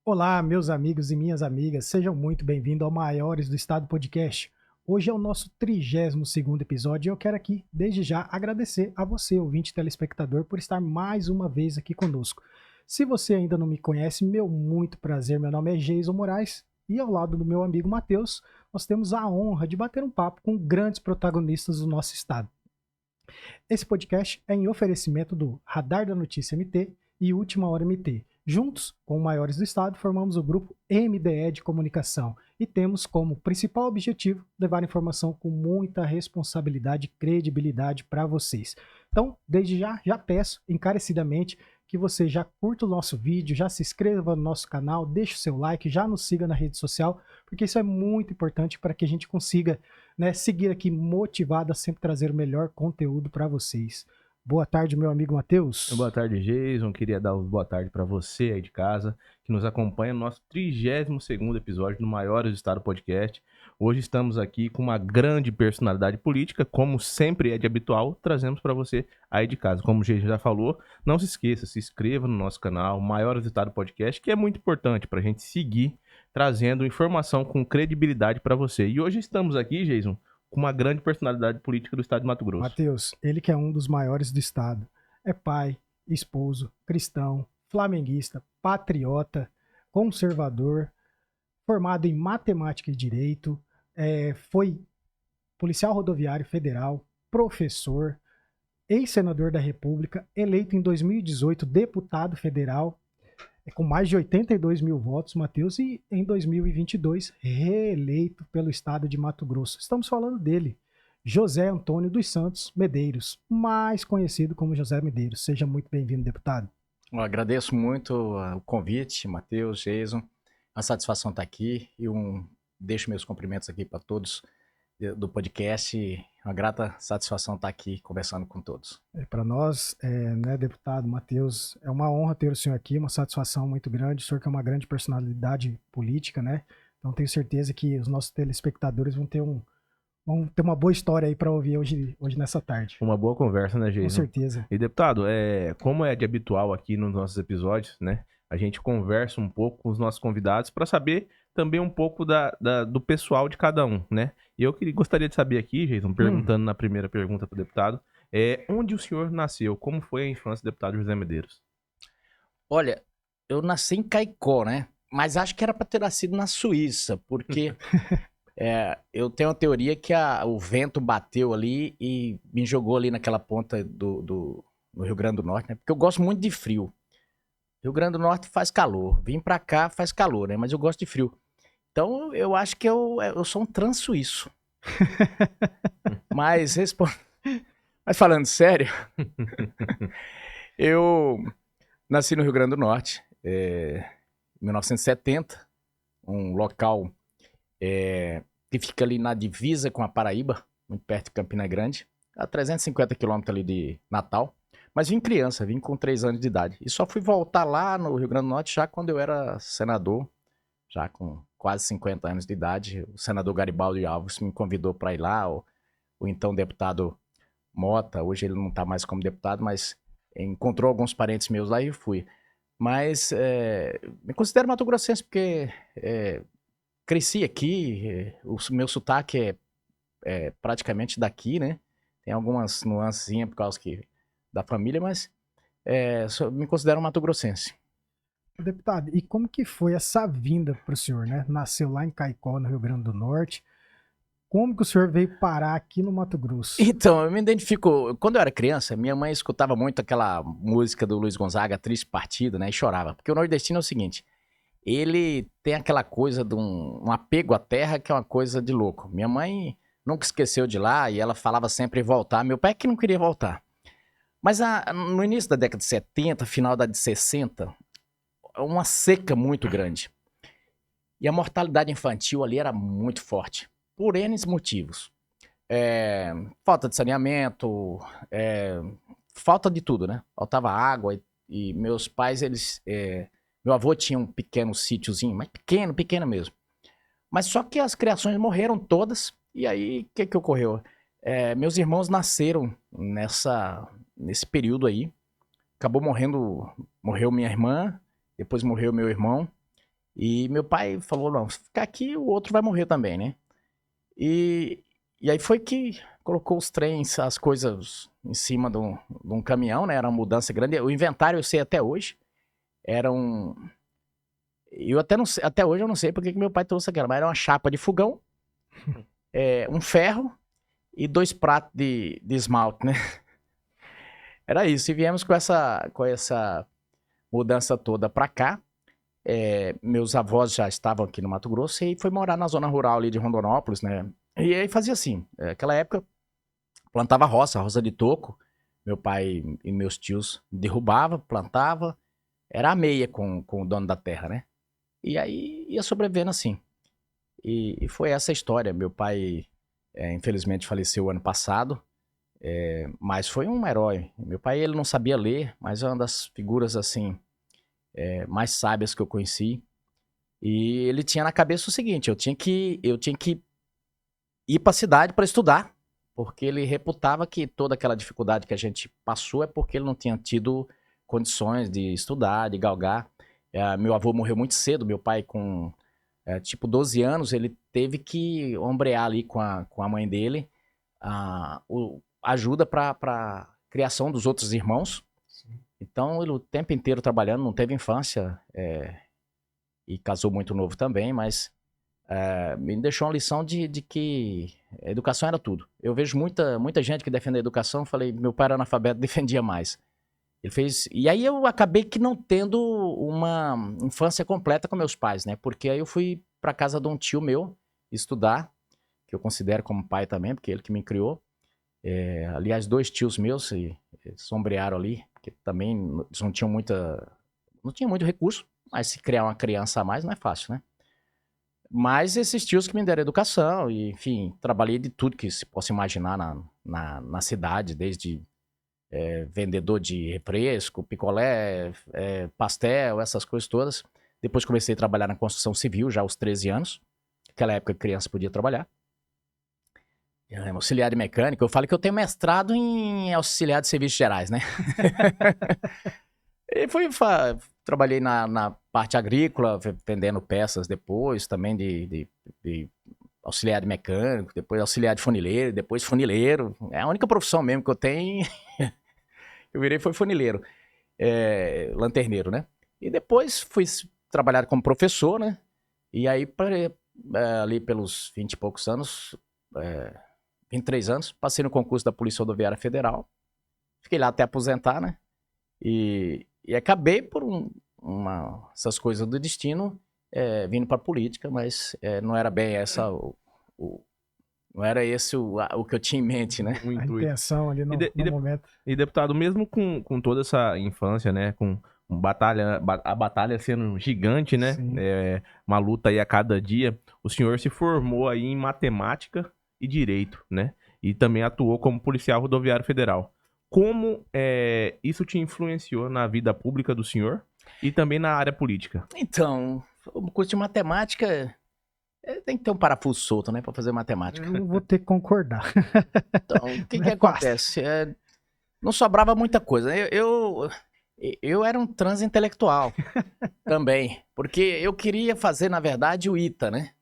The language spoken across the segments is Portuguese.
Olá, meus amigos e minhas amigas, sejam muito bem-vindos ao Maiores do Estado Podcast. Hoje é o nosso 32º episódio e eu quero aqui, desde já, agradecer a você, ouvinte telespectador, por estar mais uma vez aqui conosco. Se você ainda não me conhece, meu muito prazer, meu nome é Geison Moraes e ao lado do meu amigo Matheus, nós temos a honra de bater um papo com grandes protagonistas do nosso estado. Esse podcast é em oferecimento do Radar da Notícia MT e Última Hora MT. Juntos, com os maiores do estado, formamos o grupo MDE de Comunicação e temos como principal objetivo levar informação com muita responsabilidade e credibilidade para vocês. Então, desde já peço encarecidamente que você já curta o nosso vídeo, já se inscreva no nosso canal, deixe o seu like, já nos siga na rede social, porque isso é muito importante para que a gente consiga, né, seguir aqui motivado a sempre trazer o melhor conteúdo para vocês. Boa tarde, meu amigo Matheus. Boa tarde, Jason. Queria dar boa tarde para você aí de casa, que nos acompanha no nosso 32º episódio do Maiores do Estado Podcast. Hoje estamos aqui com uma grande personalidade política, como sempre é de habitual, trazemos para você aí de casa. Como o Jason já falou, não se esqueça, se inscreva no nosso canal, Maiores do Estado Podcast, que é muito importante para a gente seguir trazendo informação com credibilidade para você. E hoje estamos aqui, Jason, com uma grande personalidade política do estado de Mato Grosso. Matheus, ele que é um dos maiores do estado, é pai, esposo, cristão, flamenguista, patriota, conservador, formado em matemática e direito, foi policial rodoviário federal, professor, ex-senador da República, eleito em 2018 deputado federal, com mais de 82 mil votos, Matheus, e em 2022 reeleito pelo estado de Mato Grosso. Estamos falando dele, José Antônio dos Santos Medeiros, mais conhecido como José Medeiros. Seja muito bem-vindo, deputado. Eu agradeço muito o convite, Matheus, Jason. Uma satisfação estar aqui e deixo meus cumprimentos aqui para todos do podcast. Uma grata satisfação estar aqui conversando com todos. Para nós, né, deputado Matheus, é uma honra ter o senhor aqui, uma satisfação muito grande. O senhor que é uma grande personalidade política, né? Então tenho certeza que os nossos telespectadores vão ter uma boa história aí para ouvir hoje nessa tarde. Uma boa conversa, né, Jason? Com certeza. E, deputado, como é de habitual aqui nos nossos episódios, né? A gente conversa um pouco com os nossos convidados para saber também um pouco do pessoal de cada um, né? E eu gostaria de saber aqui, Jason, perguntando na primeira pergunta para o deputado, onde o senhor nasceu? Como foi a infância do deputado José Medeiros? Olha, eu nasci em Caicó, né? Mas acho que era para ter nascido na Suíça, porque eu tenho uma teoria que o vento bateu ali e me jogou ali naquela ponta do Rio Grande do Norte, né? Porque eu gosto muito de frio. Rio Grande do Norte faz calor, vim pra cá faz calor, né? Mas eu gosto de frio. Então eu acho que eu sou um trans-suíço. Mas falando sério, eu nasci no Rio Grande do Norte, em 1970, um local que fica ali na divisa com a Paraíba, muito perto de Campina Grande, a 350 quilômetros ali de Natal. Mas vim criança, vim com 3 anos de idade. E só fui voltar lá no Rio Grande do Norte já quando eu era senador, já com quase 50 anos de idade. O senador Garibaldi Alves me convidou para ir lá, o então deputado Mota, hoje ele não está mais como deputado, mas encontrou alguns parentes meus lá e eu fui. Mas me considero mato-grossense porque cresci aqui, o meu sotaque é praticamente daqui, né? Tem algumas nuancezinhas por causa da família, mas me considero mato-grossense. Deputado, e como que foi essa vinda para o senhor, né? Nasceu lá em Caicó, no Rio Grande do Norte. Como que o senhor veio parar aqui no Mato Grosso? Então, eu me identifico... Quando eu era criança, minha mãe escutava muito aquela música do Luiz Gonzaga, Triste Partida, né? E chorava. Porque o nordestino é o seguinte, ele tem aquela coisa de um apego à terra que é uma coisa de louco. Minha mãe nunca esqueceu de lá e ela falava sempre em voltar. Meu pai é que não queria voltar. Mas no início da década de 70, final da de 60, uma seca muito grande. E a mortalidade infantil ali era muito forte, por N motivos. Falta de saneamento, falta de tudo, né? Faltava água e meus pais, meu avô tinha um pequeno sítiozinho, mas pequeno mesmo. Mas só que as criações morreram todas, e aí o que ocorreu? Meus irmãos nasceram nesse período aí. Morreu minha irmã, depois morreu meu irmão. E meu pai falou, não, se ficar aqui, o outro vai morrer também, né? E aí foi que colocou os trens, as coisas em cima de um caminhão, né? Era uma mudança grande. O inventário eu sei até hoje. Era um... Eu até não sei, até hoje eu não sei porque que meu pai trouxe aquela, mas era uma chapa de fogão, um ferro e 2 pratos de esmalte, né? Era isso. E viemos com essa mudança toda pra cá. Meus avós já estavam aqui no Mato Grosso e foi morar na zona rural ali de Rondonópolis, né? E aí fazia assim, naquela época plantava roça de toco. Meu pai e meus tios derrubava, plantava, era a meia com o dono da terra, né? E aí ia sobrevivendo assim. E foi essa a história. Meu pai, infelizmente, faleceu ano passado, mas foi um herói. Meu pai, ele não sabia ler, mas é uma das figuras, assim, mais sábias que eu conheci. E ele tinha na cabeça o seguinte, eu tinha que ir para a cidade para estudar, porque ele reputava que toda aquela dificuldade que a gente passou é porque ele não tinha tido condições de estudar, de galgar. Meu avô morreu muito cedo, meu pai com tipo 12 anos, ele teve que ombrear ali com a mãe dele ajuda para criação dos outros irmãos. Sim. Então ele o tempo inteiro trabalhando, não teve infância e casou muito novo também, mas me deixou uma lição de que a educação era tudo. Eu vejo muita gente que defende a educação, falei, meu pai era analfabeto, defendia mais. Ele fez. E aí eu acabei que não tendo uma infância completa com meus pais, né? Porque aí eu fui para casa de um tio meu estudar, que eu considero como pai também, porque ele que me criou. Aliás, 2 tios meus se sombrearam ali, porque também não tinham não tinha muito recurso, mas se criar uma criança a mais não é fácil, né? Mas esses tios que me deram educação, e enfim, trabalhei de tudo que se possa imaginar na cidade, desde vendedor de refresco, picolé, pastel, essas coisas todas. Depois comecei a trabalhar na construção civil, já aos 13 anos. Naquela época, criança podia trabalhar. Auxiliar de mecânico. Eu falo que eu tenho mestrado em auxiliar de serviços gerais, né? E trabalhei na parte agrícola, vendendo peças depois, também de auxiliar de mecânico, depois auxiliar de funileiro, depois funileiro. É a única profissão mesmo que eu tenho. Eu virei foi funileiro, lanterneiro, né? E depois fui trabalhar como professor, né? E aí, ali pelos 20 e poucos anos, 23 anos, passei no concurso da Polícia Rodoviária Federal. Fiquei lá até aposentar, né? E acabei por essas coisas do destino vindo para a política, mas não era bem essa não era esse o que eu tinha em mente, né? A intenção ali no momento. E deputado, mesmo com toda essa infância, né, com a batalha sendo gigante, né, uma luta aí a cada dia, o senhor se formou aí em matemática e direito, né, e também atuou como policial rodoviário federal. Como isso te influenciou na vida pública do senhor e também na área política? Então, o curso de matemática tem que ter um parafuso solto, né, para fazer matemática. Eu vou ter que concordar. Então, o que acontece? Não sobrava muita coisa. Eu era um transintelectual também, porque eu queria fazer, na verdade, o ITA, né?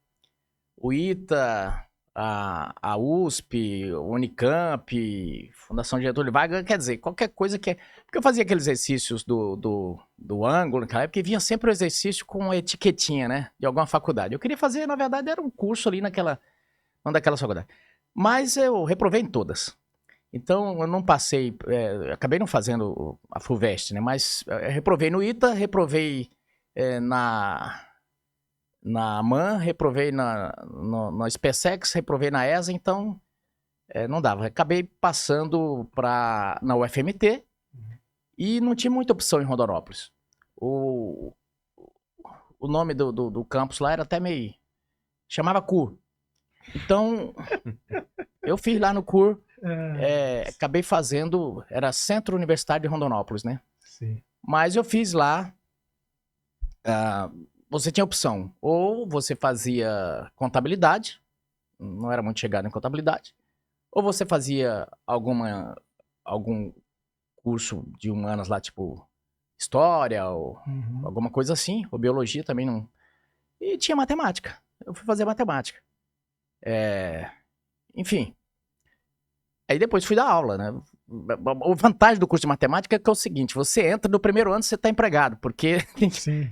O ITA, a USP, o Unicamp, Fundação Getúlio Vargas, quer dizer, qualquer coisa que... Porque eu fazia aqueles exercícios do ângulo naquela época, e vinha sempre o exercício com etiquetinha, né? De alguma faculdade. Eu queria fazer, na verdade, era um curso ali não daquela faculdade. Mas eu reprovei em todas. Então, eu não passei... acabei não fazendo a FUVEST, né? Mas reprovei no ITA, reprovei na AMAN, reprovei na SpaceX, reprovei na ESA, então não dava. Acabei passando na UFMT e não tinha muita opção em Rondonópolis. O nome do campus lá era até meio... chamava CUR. Então, eu fiz lá no CUR, acabei fazendo... Era Centro Universitário de Rondonópolis, né? Sim. Mas eu fiz lá... você tinha opção, ou você fazia contabilidade, não era muito chegado em contabilidade, ou você fazia algum curso de humanas lá, tipo história, ou alguma coisa assim, ou biologia também não. E tinha matemática. Eu fui fazer matemática. Enfim. Aí depois fui dar aula, né? A vantagem do curso de matemática é que é o seguinte, você entra no primeiro ano, você está empregado, porque Sim.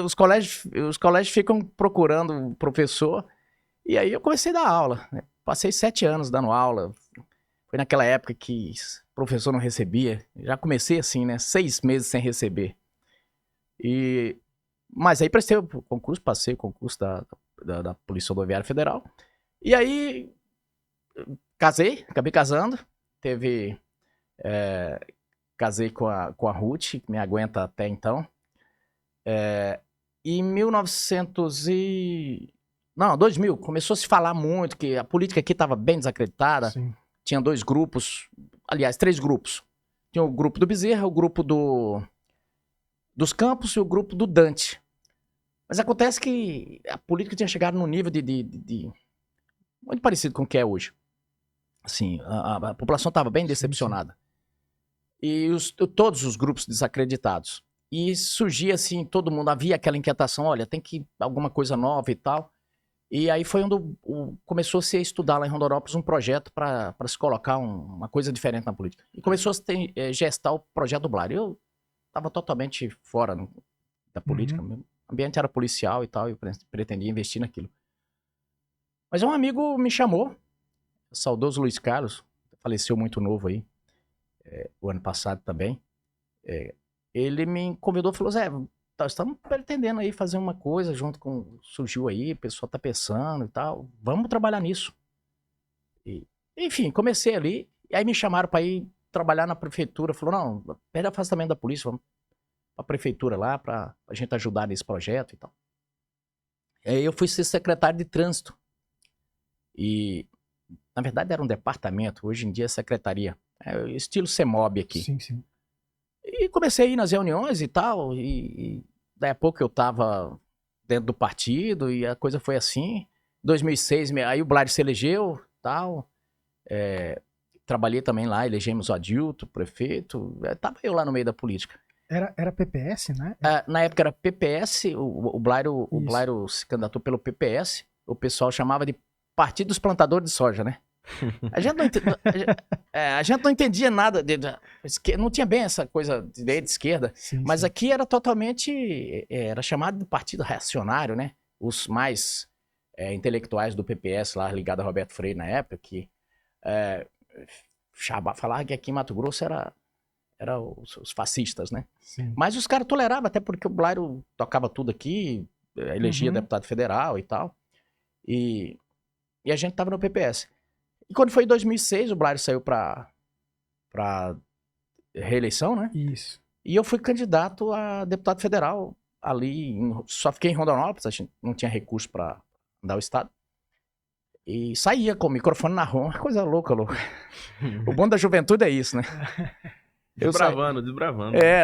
os colégios ficam procurando professor, e aí eu comecei a dar aula, né? Passei 7 anos dando aula, foi naquela época que professor não recebia, já comecei assim, né? 6 meses sem receber. Mas aí prestei o concurso, passei o concurso da Polícia Rodoviária Federal, e aí casei, acabei casando, casei com a Ruth, que me aguenta até então. E em 2000, começou a se falar muito que a política aqui estava bem desacreditada. Sim. Tinha 2 grupos, aliás, 3 grupos. Tinha o grupo do Bezerra, o grupo dos Campos e o grupo do Dante. Mas acontece que a política tinha chegado num nível de muito parecido com o que é hoje. Assim, a população estava bem decepcionada. E todos os grupos desacreditados. E surgia assim, todo mundo, havia aquela inquietação, olha, tem que alguma coisa nova e tal. E aí foi onde começou-se a estudar lá em Rondonópolis um projeto para se colocar uma coisa diferente na política. E começou a gestar o projeto do Blário. Eu estava totalmente fora da política. Meu ambiente era policial e tal, e eu pretendia investir naquilo. Mas um amigo me chamou, o saudoso Luiz Carlos, faleceu muito novo aí, o ano passado também. Ele me convidou e falou, Zé, estamos pretendendo aí fazer uma coisa junto com... Surgiu aí, o pessoal tá pensando e tal, vamos trabalhar nisso. Enfim, comecei ali, e aí me chamaram para ir trabalhar na prefeitura. Falou, não, pede afastamento da polícia, vamos pra prefeitura lá, pra gente ajudar nesse projeto e tal. Aí eu fui ser secretário de trânsito. E, na verdade, era um departamento, hoje em dia é secretaria. Estilo CEMOB aqui. Sim, sim. E comecei a ir nas reuniões e tal, e daí a pouco eu tava dentro do partido, e a coisa foi assim. 2006, aí o Blário se elegeu, tal. Trabalhei também lá, elegemos o Adilto, prefeito. Tava eu lá no meio da política. Era PPS, né? Na época era PPS, o Blário se candidatou pelo PPS, o pessoal chamava de Partido dos Plantadores de Soja, né? A gente não entendia nada, não tinha bem essa coisa de direita e esquerda, Sim, mas sim. aqui era totalmente, era chamado de partido reacionário, né? Os mais intelectuais do PPS lá, ligado a Roberto Freire na época, que falava que aqui em Mato Grosso era os fascistas, né? Sim. Mas os caras toleravam, até porque o Blário tocava tudo aqui, elegia deputado federal e tal, e a gente tava no PPS. E quando foi em 2006, o Blário saiu pra reeleição, né? Isso. E eu fui candidato a deputado federal ali, só fiquei em Rondonópolis, a gente não tinha recurso pra dar o estado. E saía com o microfone na rua, uma coisa louca. O bom da juventude é isso, né? Desbravando.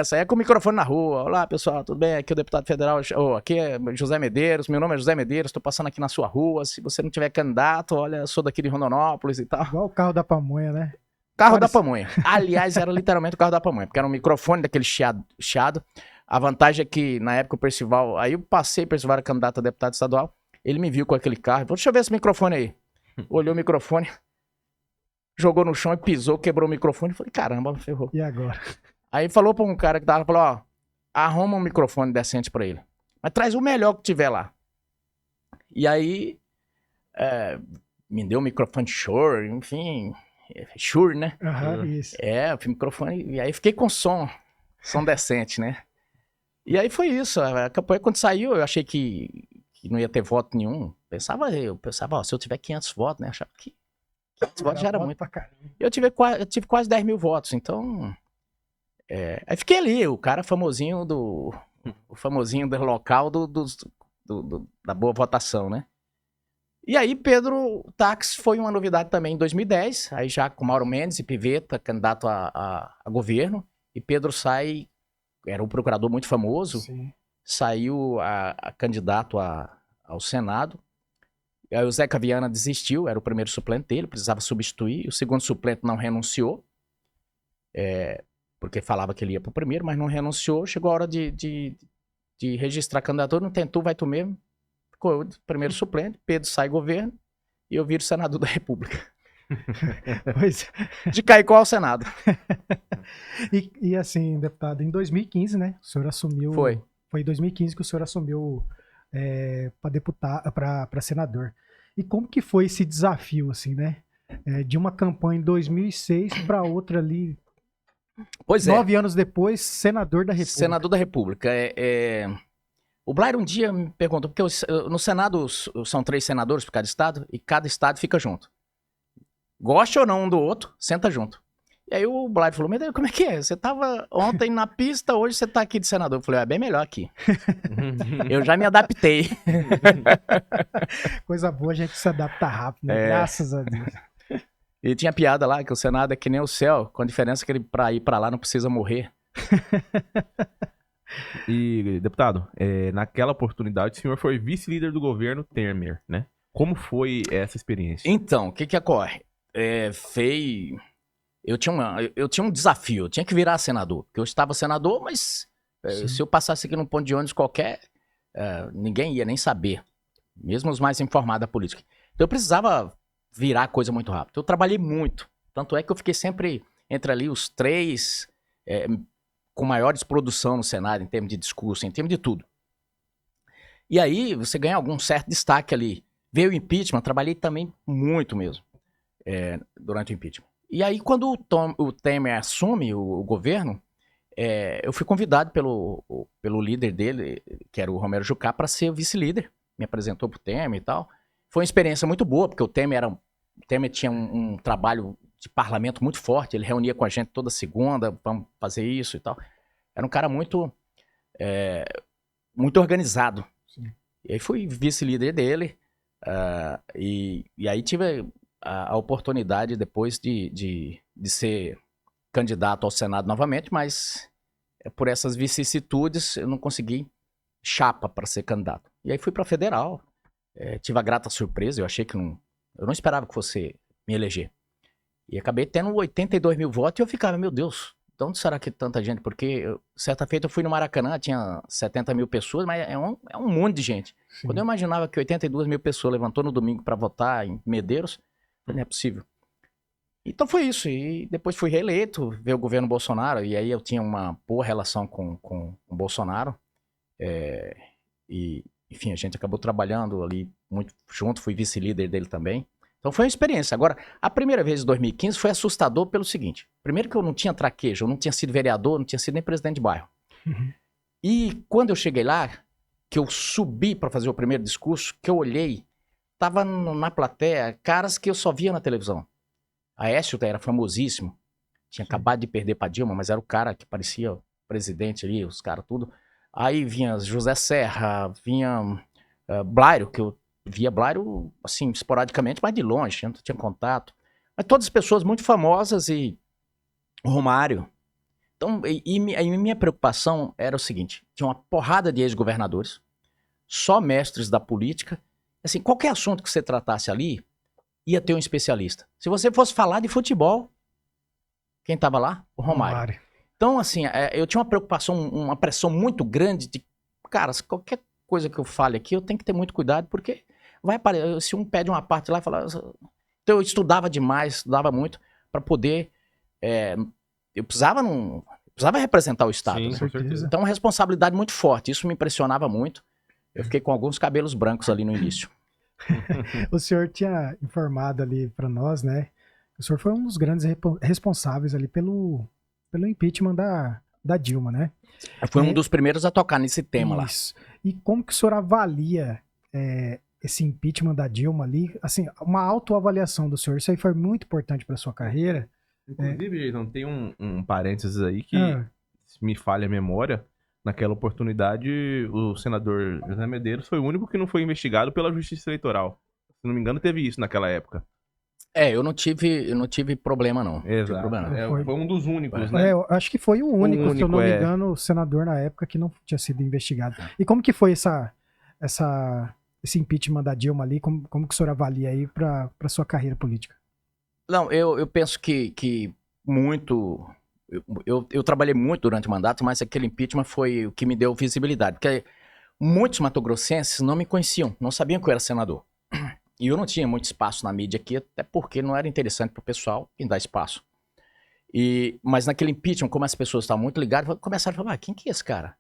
Saía com o microfone na rua. Olá, pessoal, tudo bem? Aqui é o deputado federal, aqui é José Medeiros, meu nome é José Medeiros, tô passando aqui na sua rua, se você não tiver candidato, olha, sou daqui de Rondonópolis e tal. Igual o carro da pamonha, né? Carro da pamonha. Aliás, era literalmente o carro da pamonha, porque era um microfone daquele chiado. A vantagem é que, na época, o Percival, aí eu passei, Percival era candidato a deputado estadual, ele me viu com aquele carro, falou, deixa eu ver esse microfone aí. Olhou o microfone, jogou no chão e pisou, quebrou o microfone, falei, caramba, ferrou. E agora? Aí falou pra um cara que tava, falou, ó, arruma um microfone decente pra ele. Mas traz o melhor que tiver lá. E aí, me deu um microfone Shure, enfim, Shure, né? Isso. O microfone, e aí fiquei com som decente, né? E aí foi isso, a campanha quando saiu, eu achei que não ia ter voto nenhum. Eu pensava, ó, se eu tiver 500 votos, né? Achava que 500 votos já era muito. Eu tive quase 10 mil votos, então... aí fiquei ali, o cara famosinho do local da boa votação, né? E aí Pedro Tax foi uma novidade também em 2010, aí já com Mauro Mendes e Pivetta, candidato a governo, e Pedro sai, era um procurador muito famoso, Sim. Saiu a candidato ao Senado. Aí o Zeca Viana desistiu, era o primeiro suplente dele, precisava substituir, o segundo suplente não renunciou, porque falava que ele ia pro primeiro, mas não renunciou, chegou a hora de registrar a candidatura, não tentou, vai tu mesmo, ficou primeiro suplente, Pedro sai governo e eu viro senador da República. Pois. De Caicó ao Senado. E assim, deputado, em 2015, né? O senhor assumiu. Foi. Foi em 2015 que o senhor assumiu para senador. E como que foi esse desafio, assim, né? De uma campanha em 2006 para outra ali. Pois 9 anos depois, senador da República. Senador da República. O Blair um dia me perguntou, porque no Senado são 3 senadores por cada estado, e cada estado fica junto. Goste ou não um do outro, senta junto. E aí o Blair falou, mas como é que é? Você estava ontem na pista, hoje você está aqui de senador. Eu falei, é bem melhor aqui. Eu já me adaptei. Coisa boa, a gente se adapta rápido, né? Graças a Deus. E tinha piada lá, que o Senado é que nem o céu, com a diferença que ele para ir para lá não precisa morrer. E, deputado, naquela oportunidade o senhor foi vice-líder do governo Temer, né? Como foi essa experiência? Então, o que ocorre? Eu tinha um desafio, eu tinha que virar senador. Porque eu estava senador, mas se eu passasse aqui num ponto de ônibus qualquer, ninguém ia nem saber. Mesmo os mais informados da política. Então eu precisava virar coisa muito rápido. Eu trabalhei muito. Tanto é que eu fiquei sempre entre ali os 3 com maiores produção no Senado, em termos de discurso, em termos de tudo. E aí você ganha algum certo destaque ali. Veio o impeachment, trabalhei também muito mesmo durante o impeachment. E aí quando o Temer assume o governo, eu fui convidado pelo líder dele, que era o Romero Jucá, para ser vice-líder. Me apresentou pro Temer e tal. Foi uma experiência muito boa, porque o Temer tinha um trabalho de parlamento muito forte, ele reunia com a gente toda segunda, vamos fazer isso e tal. Era um cara muito organizado. Sim. E aí fui vice-líder dele, e aí tive a oportunidade depois de ser candidato ao Senado novamente, mas por essas vicissitudes eu não consegui chapa para ser candidato. E aí fui para federal, tive a grata surpresa, eu não esperava que fosse me eleger. E acabei tendo 82 mil votos e eu ficava, meu Deus, de onde será que tanta gente? Porque certa feita eu fui no Maracanã, tinha 70 mil pessoas, mas é um monte de gente. Sim. Quando eu imaginava que 82 mil pessoas levantou no domingo para votar em Medeiros, não é possível. Então foi isso, e depois fui reeleito, veio o governo Bolsonaro, e aí eu tinha uma boa relação com o Bolsonaro, e enfim, a gente acabou trabalhando ali muito junto, fui vice-líder dele também. Então foi uma experiência. Agora, a primeira vez em 2015 foi assustador pelo seguinte. Primeiro que eu não tinha traquejo, eu não tinha sido vereador, não tinha sido nem presidente de bairro. Uhum. E quando eu cheguei lá, que eu subi para fazer o primeiro discurso, que eu olhei, tava na plateia caras que eu só via na televisão. Aécio era famosíssimo, tinha acabado de perder para Dilma, mas era o cara que parecia presidente ali, os caras tudo. Aí vinha José Serra, vinha Blairo, que eu via Blairo, assim, esporadicamente, mas de longe, não tinha contato. Mas todas as pessoas muito famosas e o Romário. Então, minha preocupação era o seguinte, tinha uma porrada de ex-governadores, só mestres da política. Assim, qualquer assunto que você tratasse ali, ia ter um especialista. Se você fosse falar de futebol, quem estava lá? O Romário. Então, assim, eu tinha uma preocupação, uma pressão muito grande de, cara, qualquer coisa que eu fale aqui, eu tenho que ter muito cuidado, porque vai aparecer, se um pede uma parte lá e fala... Então, eu estudava demais, estudava muito, para poder... eu precisava representar o Estado. Sim, né? com certeza. Então, uma responsabilidade muito forte. Isso me impressionava muito. Eu fiquei com alguns cabelos brancos ali no início. O senhor tinha informado ali para nós, né? O senhor foi um dos grandes responsáveis ali pelo impeachment da Dilma, né? Eu fui um dos primeiros a tocar nesse tema isso. Lá. E como que o senhor avalia esse impeachment da Dilma ali? Assim, uma autoavaliação do senhor, isso aí foi muito importante para sua carreira. Inclusive, não tem um parênteses aí que, se me falha a memória, naquela oportunidade, o senador José Medeiros foi o único que não foi investigado pela Justiça Eleitoral. Se não me engano, teve isso naquela época. Eu não tive problema, não. Exato. Problema. Foi um dos únicos, né? Eu acho que foi o único, se eu não me engano, o senador na época que não tinha sido investigado. E como que foi esse impeachment da Dilma ali? Como que o senhor avalia aí para sua carreira política? Não, eu penso que muito... Eu trabalhei muito durante o mandato, mas aquele impeachment foi o que me deu visibilidade. Porque muitos matogrossenses não me conheciam, não sabiam que eu era senador. E eu não tinha muito espaço na mídia aqui, até porque não era interessante para o pessoal em dar espaço. Mas naquele impeachment, como as pessoas estavam muito ligadas, começaram a falar, quem que é esse cara?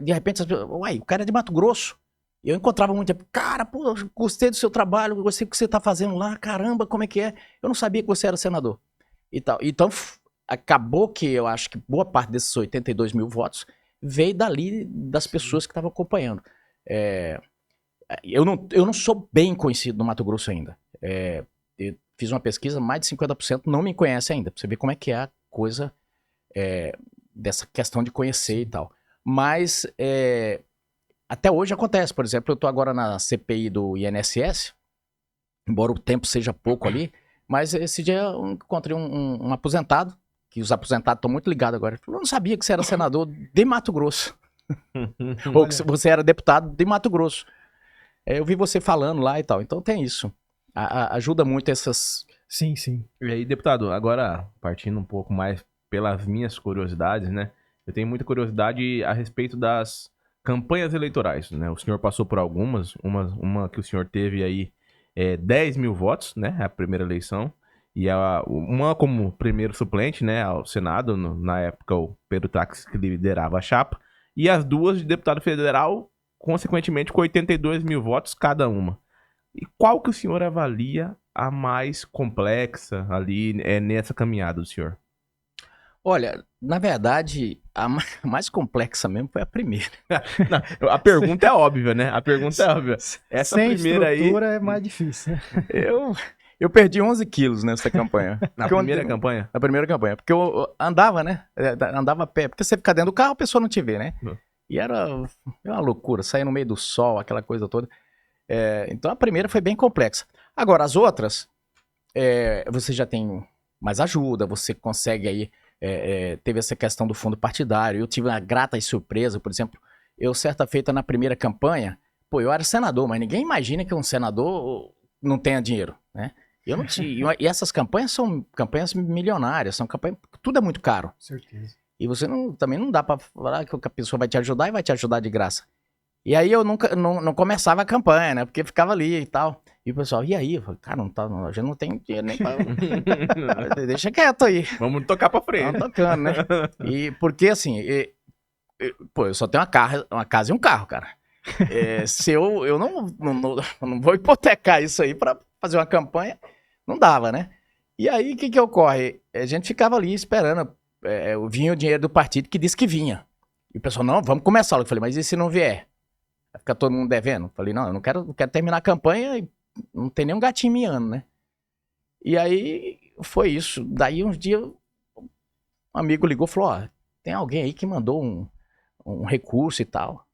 De repente, as pessoas, uai, o cara é de Mato Grosso. Eu encontrava muito, cara, pô, gostei do seu trabalho, gostei do que você está fazendo lá, caramba, como é que é? Eu não sabia que você era senador. E tal. Então, acabou que eu acho que boa parte desses 82 mil votos veio dali das pessoas que estavam acompanhando. Eu não sou bem conhecido no Mato Grosso ainda. Eu fiz uma pesquisa, mais de 50% não me conhece ainda, pra você ver como é que é a coisa dessa questão de conhecer e tal. Mas até hoje acontece, por exemplo, eu tô agora na CPI do INSS, embora o tempo seja pouco ali, mas esse dia eu encontrei um aposentado, que os aposentados estão muito ligados agora. Ele falou, eu não sabia que você era senador de Mato Grosso. Ou que você era deputado de Mato Grosso. Eu vi você falando lá e tal. Então tem isso. Ajuda muito essas... Sim, sim. E aí, deputado, agora partindo um pouco mais pelas minhas curiosidades, né? Eu tenho muita curiosidade a respeito das campanhas eleitorais, né? O senhor passou por algumas, uma que o senhor teve aí 10 mil votos, né? A primeira eleição. E uma como primeiro suplente, né? Ao Senado, na época o Pedro Táxi que liderava a chapa. E as duas de deputado federal, consequentemente com 82 mil votos cada uma. E qual que o senhor avalia a mais complexa ali nessa caminhada do senhor? Olha, na verdade, a mais complexa mesmo foi a primeira. Não, a pergunta é óbvia, né? A pergunta é óbvia. Essa Sem primeira estrutura aí... é mais difícil, né? Eu perdi 11 quilos nessa campanha. Na primeira campanha? Na primeira campanha. Porque eu andava, né? Andava a pé. Porque você fica dentro do carro, a pessoa não te vê, né? E era uma loucura. Sair no meio do sol, aquela coisa toda. Então a primeira foi bem complexa. Agora, as outras, você já tem mais ajuda, você consegue aí... teve essa questão do fundo partidário. Eu tive uma grata surpresa, por exemplo, eu certa feita na primeira campanha, pô, eu era senador, mas ninguém imagina que um senador não tenha dinheiro, né? Eu não tinha, e essas campanhas são campanhas milionárias, são campanhas, tudo é muito caro. Certeza. E você também não dá pra falar que a pessoa vai te ajudar e vai te ajudar de graça. E aí eu nunca, não começava a campanha, né? Porque ficava ali e tal. E o pessoal, e aí? Eu falei, cara, a gente não tem dinheiro nem pra... Deixa quieto aí. Vamos tocar pra frente. Vamos tocando, né? E porque assim, pô, eu só tenho uma casa e um carro, cara. Se eu não vou hipotecar isso aí pra fazer uma campanha, não dava, né? E aí, o que ocorre? A gente ficava ali esperando, vinha o dinheiro do partido que disse que vinha. E o pessoal, não, vamos começar. Eu falei, mas e se não vier? Vai ficar todo mundo devendo? Eu falei, não, eu não quero terminar a campanha e não tem nenhum gatinho miando, né? E aí, foi isso. Daí, uns dias, um amigo ligou e falou, ó, tem alguém aí que mandou um recurso e tal.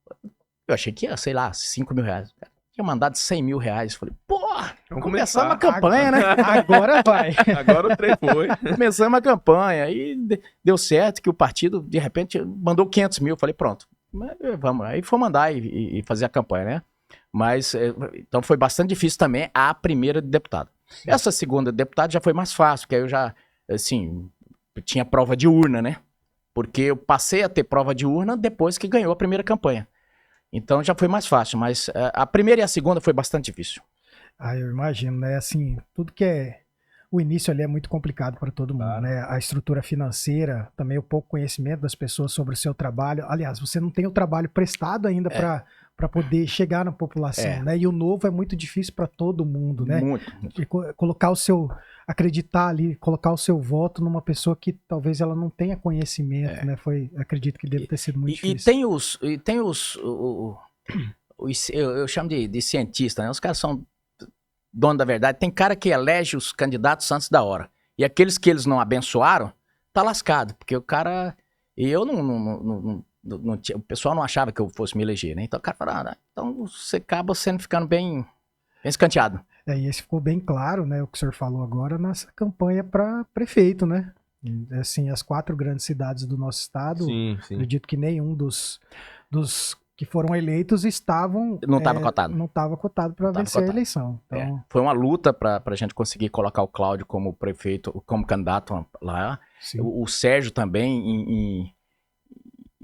Eu achei que ia, sei lá, 5 mil reais. Tinha mandado 100 mil reais. Falei, pô, começamos a campanha, né? Agora vai. Agora o trem foi. Começamos a campanha. Aí deu certo que o partido, de repente, mandou 500 mil. Falei, pronto, vamos. Aí foi mandar e fazer a campanha, né? Mas, então foi bastante difícil também a primeira de deputado. Sim. Essa segunda de deputado já foi mais fácil, porque aí eu já, assim, tinha prova de urna, né? Porque eu passei a ter prova de urna depois que ganhou a primeira campanha. Então já foi mais fácil, mas a primeira e a segunda foi bastante difícil. Eu imagino, né? Assim, tudo que o início ali é muito complicado para todo mundo, né? A estrutura financeira, também o pouco conhecimento das pessoas sobre o seu trabalho. Aliás, você não tem o trabalho prestado ainda para poder chegar na população, né? E o novo é muito difícil para todo mundo, né? Muito. E colocar acreditar ali, colocar o seu voto numa pessoa que talvez ela não tenha conhecimento, né? Acredito que deve ter sido muito difícil. E tem os eu chamo de cientista, né? Os caras são dono da verdade. Tem cara que elege os candidatos antes da hora. E aqueles que eles não abençoaram, tá lascado. Porque o cara... E eu o pessoal não achava que eu fosse me eleger, né? Então o cara fala, então você acaba ficando bem escanteado. E esse ficou bem claro, né? O que o senhor falou agora nessa campanha para prefeito, né? Assim, as 4 grandes cidades do nosso estado, sim. Acredito que nenhum dos que foram eleitos não estava cotado. Não estava cotado para vencer a eleição. Então... Foi uma luta para a gente conseguir colocar o Cláudio como prefeito, como candidato lá. O Sérgio também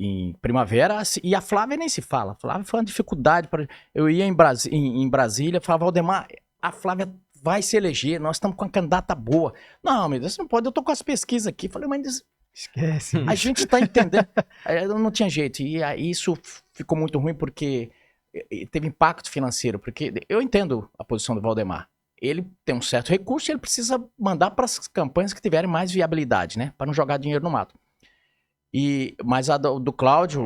em Primavera, e a Flávia nem se fala. A Flávia foi uma dificuldade. Eu ia em Brasília, falava, Valdemar, a Flávia vai se eleger, nós estamos com uma candidata boa. Não, meu Deus, você não pode, eu tô com as pesquisas aqui. Falei, mas Esquece. a gente tá entendendo. Não tinha jeito. E aí isso ficou muito ruim porque teve impacto financeiro. Porque eu entendo a posição do Valdemar. Ele tem um certo recurso e ele precisa mandar para as campanhas que tiverem mais viabilidade, né? Para não jogar dinheiro no mato. Mas a do Cláudio,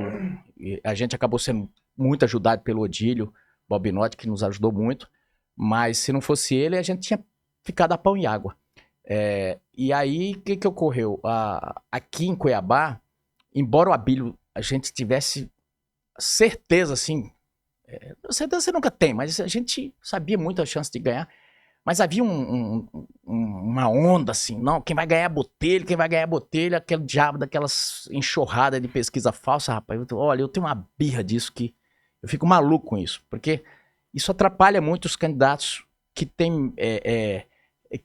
a gente acabou sendo muito ajudado pelo Odílio Bobinotti, que nos ajudou muito. Mas se não fosse ele, a gente tinha ficado a pão e água. E aí, o que ocorreu? Aqui em Cuiabá, embora o Abílio a gente tivesse certeza, assim, certeza você nunca tem, mas a gente sabia muito a chance de ganhar. Mas havia uma onda assim, não, quem vai ganhar é Botelho, aquele diabo daquelas enxurradas de pesquisa falsa, rapaz. Olha, eu tenho uma birra disso que eu fico maluco com isso, porque isso atrapalha muito os candidatos que tem,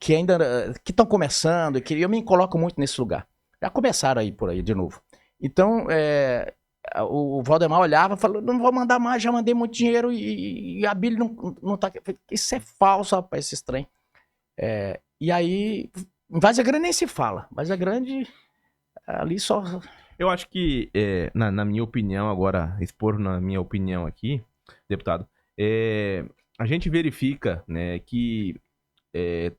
que ainda que estão começando, que eu me coloco muito nesse lugar. Já começaram aí por aí de novo. Então, o Valdemar olhava e falou, não vou mandar mais, já mandei muito dinheiro e a Abílio não tá... Isso é falso, rapaz, esse trem. E aí, em Várzea Grande nem se fala. Várzea Grande, ali só... Eu acho que, na minha opinião, agora, expor na minha opinião aqui, deputado, a gente verifica, né, que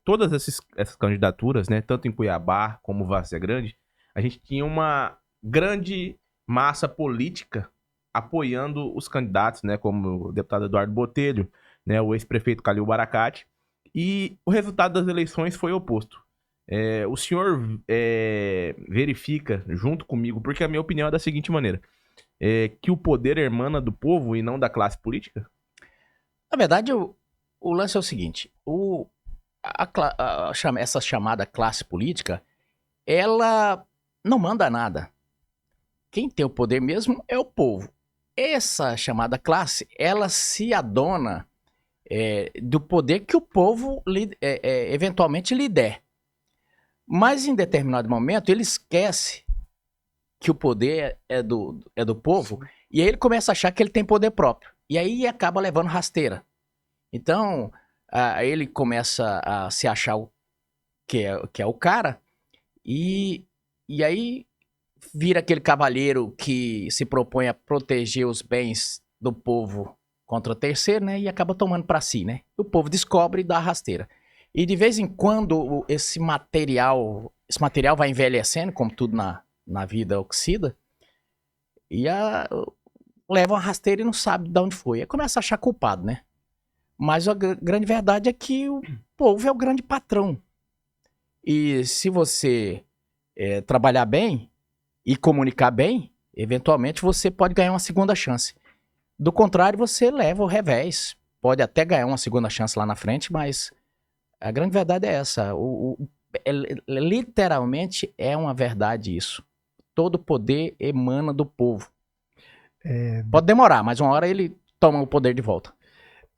todas essas candidaturas, né, tanto em Cuiabá como Várzea Grande, a gente tinha uma grande massa política apoiando os candidatos, né, como o deputado Eduardo Botelho, né, o ex-prefeito Calil Baracate, e o resultado das eleições foi oposto. O senhor verifica junto comigo, porque a minha opinião é da seguinte maneira, que o poder emana do povo e não da classe política? Na verdade, o lance é o seguinte, essa chamada classe política, ela não manda nada. Quem tem o poder mesmo é o povo. Essa chamada classe, ela se adona do poder que o povo eventualmente lhe der. Mas em determinado momento ele esquece que o poder é do povo e aí ele começa a achar que ele tem poder próprio. E aí acaba levando rasteira. Então, ele começa a se achar que é o cara e aí vira aquele cavalheiro que se propõe a proteger os bens do povo contra o terceiro, né? E acaba tomando para si, né? O povo descobre e dá a rasteira. E de vez em quando esse material vai envelhecendo, como tudo na vida oxida, e leva uma rasteira e não sabe de onde foi. Aí começa a achar culpado, né? Mas a grande verdade é que o povo é o grande patrão. E se você trabalhar bem e comunicar bem, eventualmente você pode ganhar uma segunda chance. Do contrário, você leva o revés. Pode até ganhar uma segunda chance lá na frente, mas a grande verdade é essa. Literalmente é uma verdade isso. Todo poder emana do povo. Pode demorar, mas uma hora ele toma o poder de volta.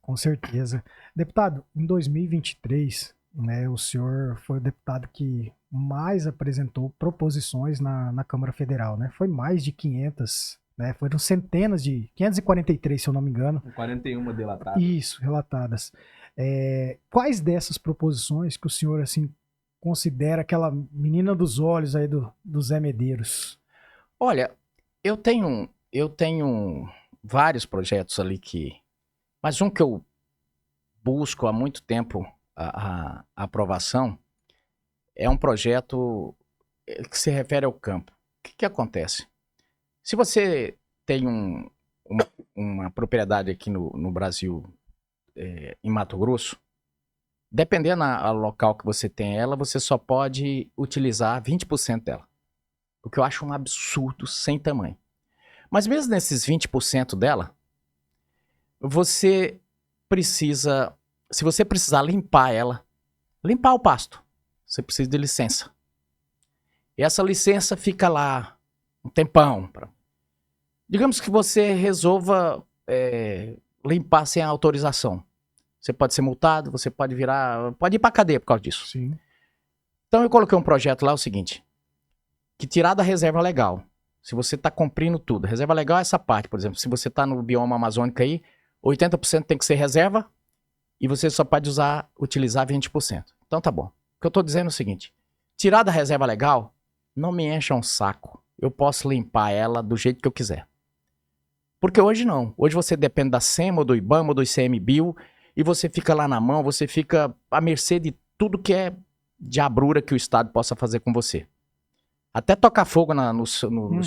Com certeza. Deputado, em 2023, né, o senhor foi o deputado que mais apresentou proposições na Câmara Federal, né? Foi mais de 500, né? Foram centenas de... 543, se eu não me engano. 41 delatadas. Isso, relatadas. Quais dessas proposições que o senhor, assim, considera aquela menina dos olhos aí do Zé Medeiros? Olha, eu tenho vários projetos ali mas um que eu busco há muito tempo a aprovação é um projeto que se refere ao campo. O que acontece? Se você tem uma propriedade aqui no Brasil, em Mato Grosso, dependendo do local que você tem ela, você só pode utilizar 20% dela. O que eu acho um absurdo sem tamanho. Mas mesmo nesses 20% dela, você precisa, se você precisar limpar o pasto, você precisa de licença. E essa licença fica lá um tempão. Digamos que você resolva limpar sem a autorização. Você pode ser multado, você pode ir pra cadeia por causa disso. Sim. Então eu coloquei um projeto lá, o seguinte, que tirar da reserva legal Se você está cumprindo tudo. Reserva legal é essa parte, por exemplo. Se você está no bioma amazônico aí, 80% tem que ser reserva e você só pode utilizar 20%. Então tá bom. O que eu estou dizendo é o seguinte. Tirar da reserva legal, não me encha um saco. Eu posso limpar ela do jeito que eu quiser. Porque hoje não. Hoje você depende da SEMA, ou do IBAMA, ou do ICMBio, e você fica lá na mão, você fica à mercê de tudo que é diabrura que o Estado possa fazer com você. Até tocar fogo nos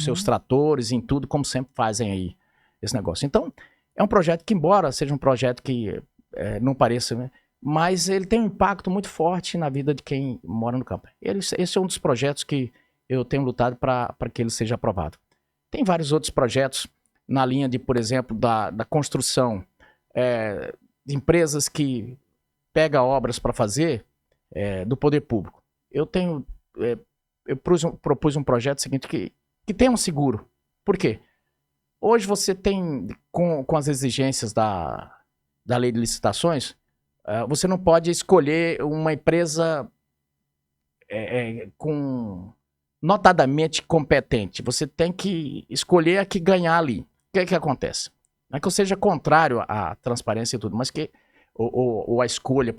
seus tratores, em tudo, como sempre fazem aí esse negócio. Então, é um projeto que, embora seja um projeto que não pareça, né, mas ele tem um impacto muito forte na vida de quem mora no campo. Esse é um dos projetos que eu tenho lutado para que ele seja aprovado. Tem vários outros projetos na linha de, por exemplo, da construção de empresas que pegam obras para fazer do poder público. Eu propus um projeto seguinte que tem um seguro. Por quê? Hoje você tem, com as exigências da lei de licitações, você não pode escolher uma empresa notadamente competente. Você tem que escolher a que ganhar ali. O que acontece? Não é que eu seja contrário à transparência e tudo, mas ou à escolha.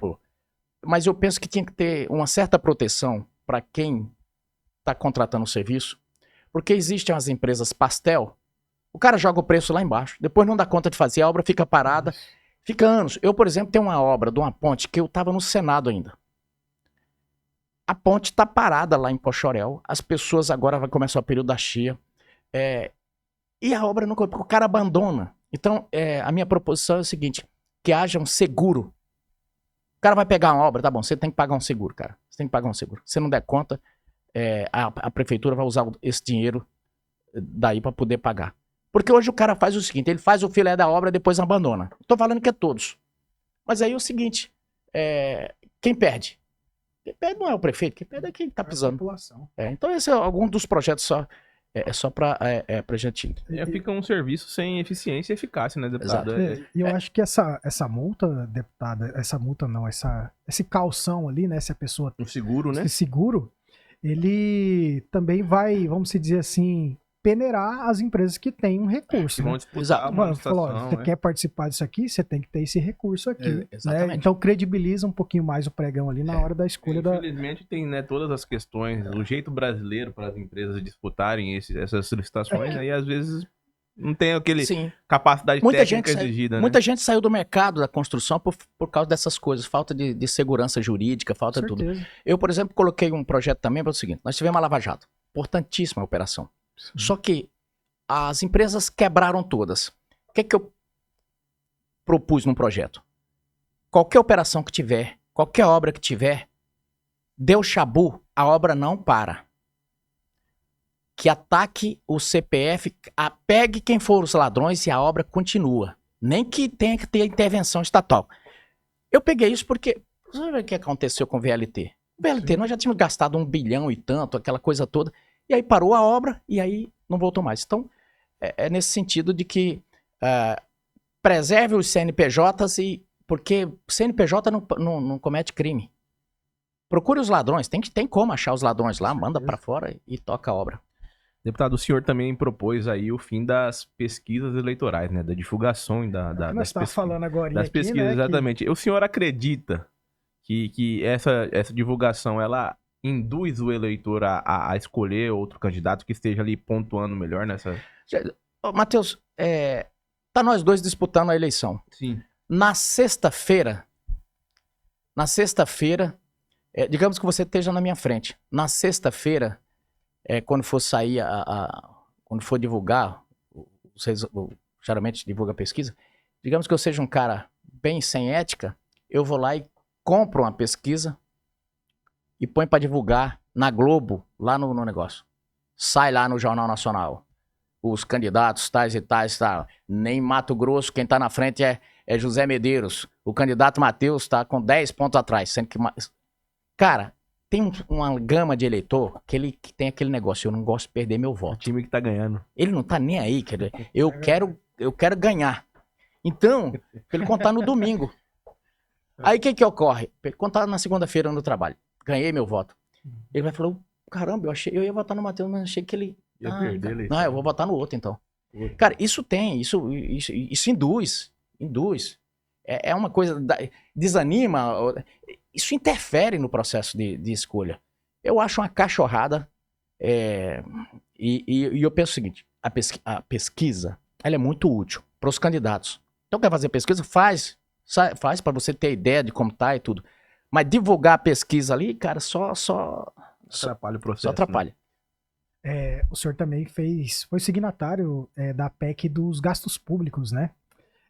Mas eu penso que tinha que ter uma certa proteção para quem está contratando o serviço, porque existem as empresas pastel, o cara joga o preço lá embaixo, depois não dá conta de fazer, a obra fica parada, fica anos. Eu, por exemplo, tenho uma obra de uma ponte que eu estava no Senado ainda. A ponte está parada lá em Pochorel, as pessoas agora vai começar o período da cheia, e a obra não, o cara abandona. Então, a minha proposição é o seguinte, que haja um seguro. O cara vai pegar uma obra, tá bom, você tem que pagar um seguro, cara. Você tem que pagar um seguro. Se não der conta, a prefeitura vai usar esse dinheiro daí para poder pagar. Porque hoje o cara faz o seguinte, ele faz o filé da obra e depois abandona. Tô falando que é todos. Mas aí é o seguinte, quem perde? Quem perde não é o prefeito, quem perde é quem tá pisando. Então esse é algum dos projetos só pra gente... Fica um serviço sem eficiência e eficácia, né, deputado? E eu acho que essa multa, deputada, esse calção ali, né, se a pessoa... Um seguro, né? Esse seguro, ele também vai, vamos dizer assim, peneirar as empresas que têm um recurso. Vão disputar uma licitação, você quer participar disso aqui, você tem que ter esse recurso aqui. Exatamente. Né? Então credibiliza um pouquinho mais o pregão ali na hora da escolha Infelizmente tem, né, todas as questões, o jeito brasileiro para as empresas disputarem essas licitações, né, e às vezes não tem aquele capacidade técnica exigida. Muita gente saiu do mercado da construção por causa dessas coisas, falta de segurança jurídica, falta de tudo. Eu, por exemplo, coloquei um projeto também para o seguinte, nós tivemos a Lava Jato, importantíssima a operação. Sim. Só que as empresas quebraram todas. O que eu propus num projeto? Qualquer operação que tiver, qualquer obra que tiver, deu chabu, a obra não para. Que ataque o CPF, pegue quem for os ladrões e a obra continua. Nem que tenha que ter intervenção estatal. Eu peguei isso porque... Você vê o que aconteceu com o VLT? O VLT, nós já tínhamos gastado 1 bilhão e tanto, aquela coisa toda. E aí parou a obra e aí não voltou mais. Então, é nesse sentido de que preserve os CNPJs, porque o CNPJ não comete crime. Procure os ladrões, tem como achar os ladrões lá, manda para fora e toca a obra. Deputado, o senhor também propôs aí o fim das pesquisas eleitorais, né? Da divulgação nós estamos falando agora das aqui, pesquisas, né, exatamente. O senhor acredita que essa divulgação, ela induz o eleitor a escolher outro candidato que esteja ali pontuando melhor nessa... Matheus, tá nós dois disputando a eleição. Sim. Na sexta-feira, digamos que você esteja na minha frente. Na sexta-feira, quando for sair, quando for divulgar, geralmente divulga a pesquisa, digamos que eu seja um cara bem sem ética, eu vou lá e compro uma pesquisa e põe para divulgar na Globo, lá no negócio. Sai lá no Jornal Nacional. Os candidatos tais e tais, tá? Nem Mato Grosso, quem tá na frente é José Medeiros. O candidato Matheus tá com 10 pontos atrás. Sendo que... Cara, tem uma gama de eleitor que tem aquele negócio, eu não gosto de perder meu voto. O time que tá ganhando. Ele não tá nem aí, quer dizer, eu quero ganhar. Então, pra ele contar no domingo. Aí o que ocorre? Pra ele contar na segunda-feira no trabalho. Ganhei meu voto. Ele vai falar, caramba, eu ia votar no Matheus, mas achei que ele Ia perder a Cara, eleição. não, eu vou votar no outro, então. Cara, isso induz. É uma coisa, desanima, isso interfere no processo de escolha. Eu acho uma cachorrada, e eu penso o seguinte, a pesquisa, ela é muito útil para os candidatos. Então quer fazer pesquisa? Faz para você ter ideia de como tá e tudo. Mas divulgar a pesquisa ali, cara, só Atrapalha o processo. só atrapalha. O senhor também foi signatário da PEC dos gastos públicos, né?